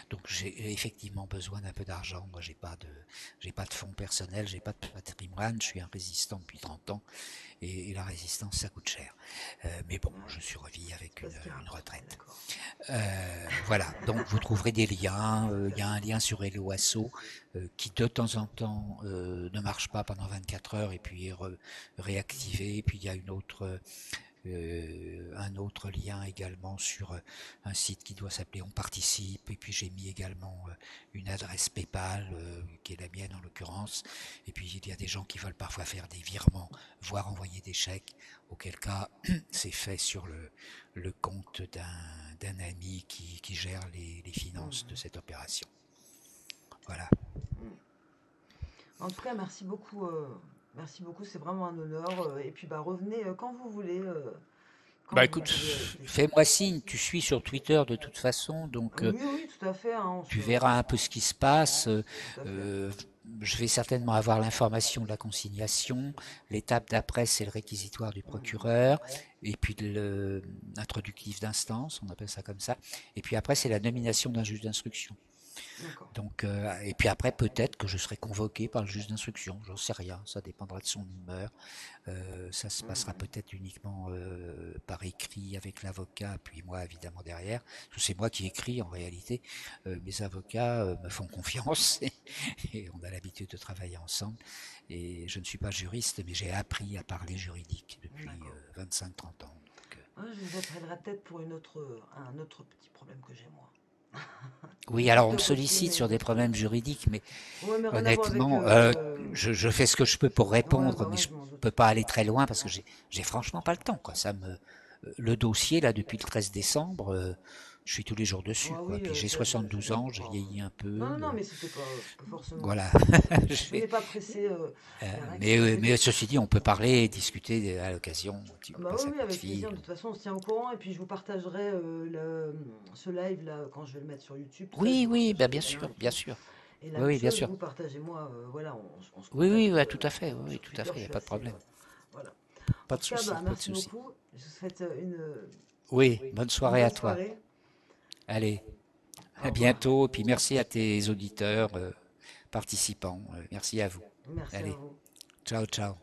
Donc j'ai effectivement besoin d'un peu d'argent. Moi, j'ai pas de fonds personnels, j'ai pas de patrimoine. Je suis un résistant depuis 30 ans et la résistance, ça coûte cher. Mais bon, Ouais, je survis avec c'est pas ce qui une rapporte, on est retraite. d'accord. Voilà, donc vous trouverez des liens. Il y a un lien sur Hello Asso qui de temps en temps ne marche pas pendant 24 heures et puis est réactivé. Et puis il y a Un autre lien également sur un site qui doit s'appeler On Participe, et puis j'ai mis également une adresse PayPal, qui est la mienne en l'occurrence, et puis il y a des gens qui veulent parfois faire des virements, voire envoyer des chèques, auquel cas c'est fait sur le compte d'un ami qui gère les finances de Mhm. cette opération. Voilà. Mm. En tout cas, merci beaucoup, c'est vraiment un honneur. Et puis bah revenez quand vous voulez, quand Bah vous écoute, avez fais-moi signe, tu suis sur Twitter de toute façon, donc Oui, oui, tout à fait, hein, tu verras un peu ce qui se passe. tout à fait. Euh, je vais certainement avoir l'information de la consignation. L'étape d'après, c'est le réquisitoire du Mhm. procureur, et puis l'introductif d'instance, on appelle ça comme ça. Et puis après, c'est la nomination d'un juge d'instruction. D'accord. Donc, et puis après, peut-être que je serai convoqué par le juge d'instruction. J'en sais rien. Ça dépendra de son humeur. Ça se passera Mhm. peut-être uniquement par écrit avec l'avocat, puis moi évidemment derrière. Parce que c'est moi qui écris en réalité. Mes avocats me font confiance et on a l'habitude de travailler ensemble. Et je ne suis pas juriste, mais j'ai appris à parler juridique depuis D'accord. 25-30 ans. Donc, Ah, je vous appellerai peut-être pour un autre petit problème que j'ai moi. oui, alors on Juste me côté, sollicite mais sur des problèmes juridiques, mais ouais, mais rien à voir avec. honnêtement, je fais ce que je peux pour Ouais, répondre, bah mais ouais, je je m'en doute. peux pas aller très loin parce que j'ai franchement pas le temps, quoi. Le dossier là depuis le 13 décembre, je suis tous les jours dessus, Ouais, quoi. oui, Puis j'ai ça, je 72 ans, j'ai comprends. vieilli un peu, Non, non, non, mais c'était pas forcément voilà. pour ça. Je vais- Venez pas pressé. Y a rien qui mais, se passe. mais ceci dit, on peut parler et discuter à l'occasion. Tu Ah me bah passes oui, un oui, coup de avec plaisir. fil. De toute façon, on se tient au courant et puis je vous partagerai ce live là quand je vais le mettre sur YouTube. Tout ça, je Oui, vous oui, bah partagerai bien le lien sûr, et bien tout. sûr. Et la Oui, même oui, bien chose, sûr. vous partagez-moi. Voilà, on se Oui, oui, contacte ouais, tout à fait. Oui, sur tout à Twitter. fait. Je Y a suis pas de assez. problème. Voilà. Pas En de tout cas, souci, bah, pas de merci souci. beaucoup. Je vous souhaite Oui, bonne une soirée bonne à toi. soirée. Allez, Au à revoir. bientôt. Et puis merci à tes auditeurs, participants. Merci à vous. Merci à Allez, vous. ciao, ciao.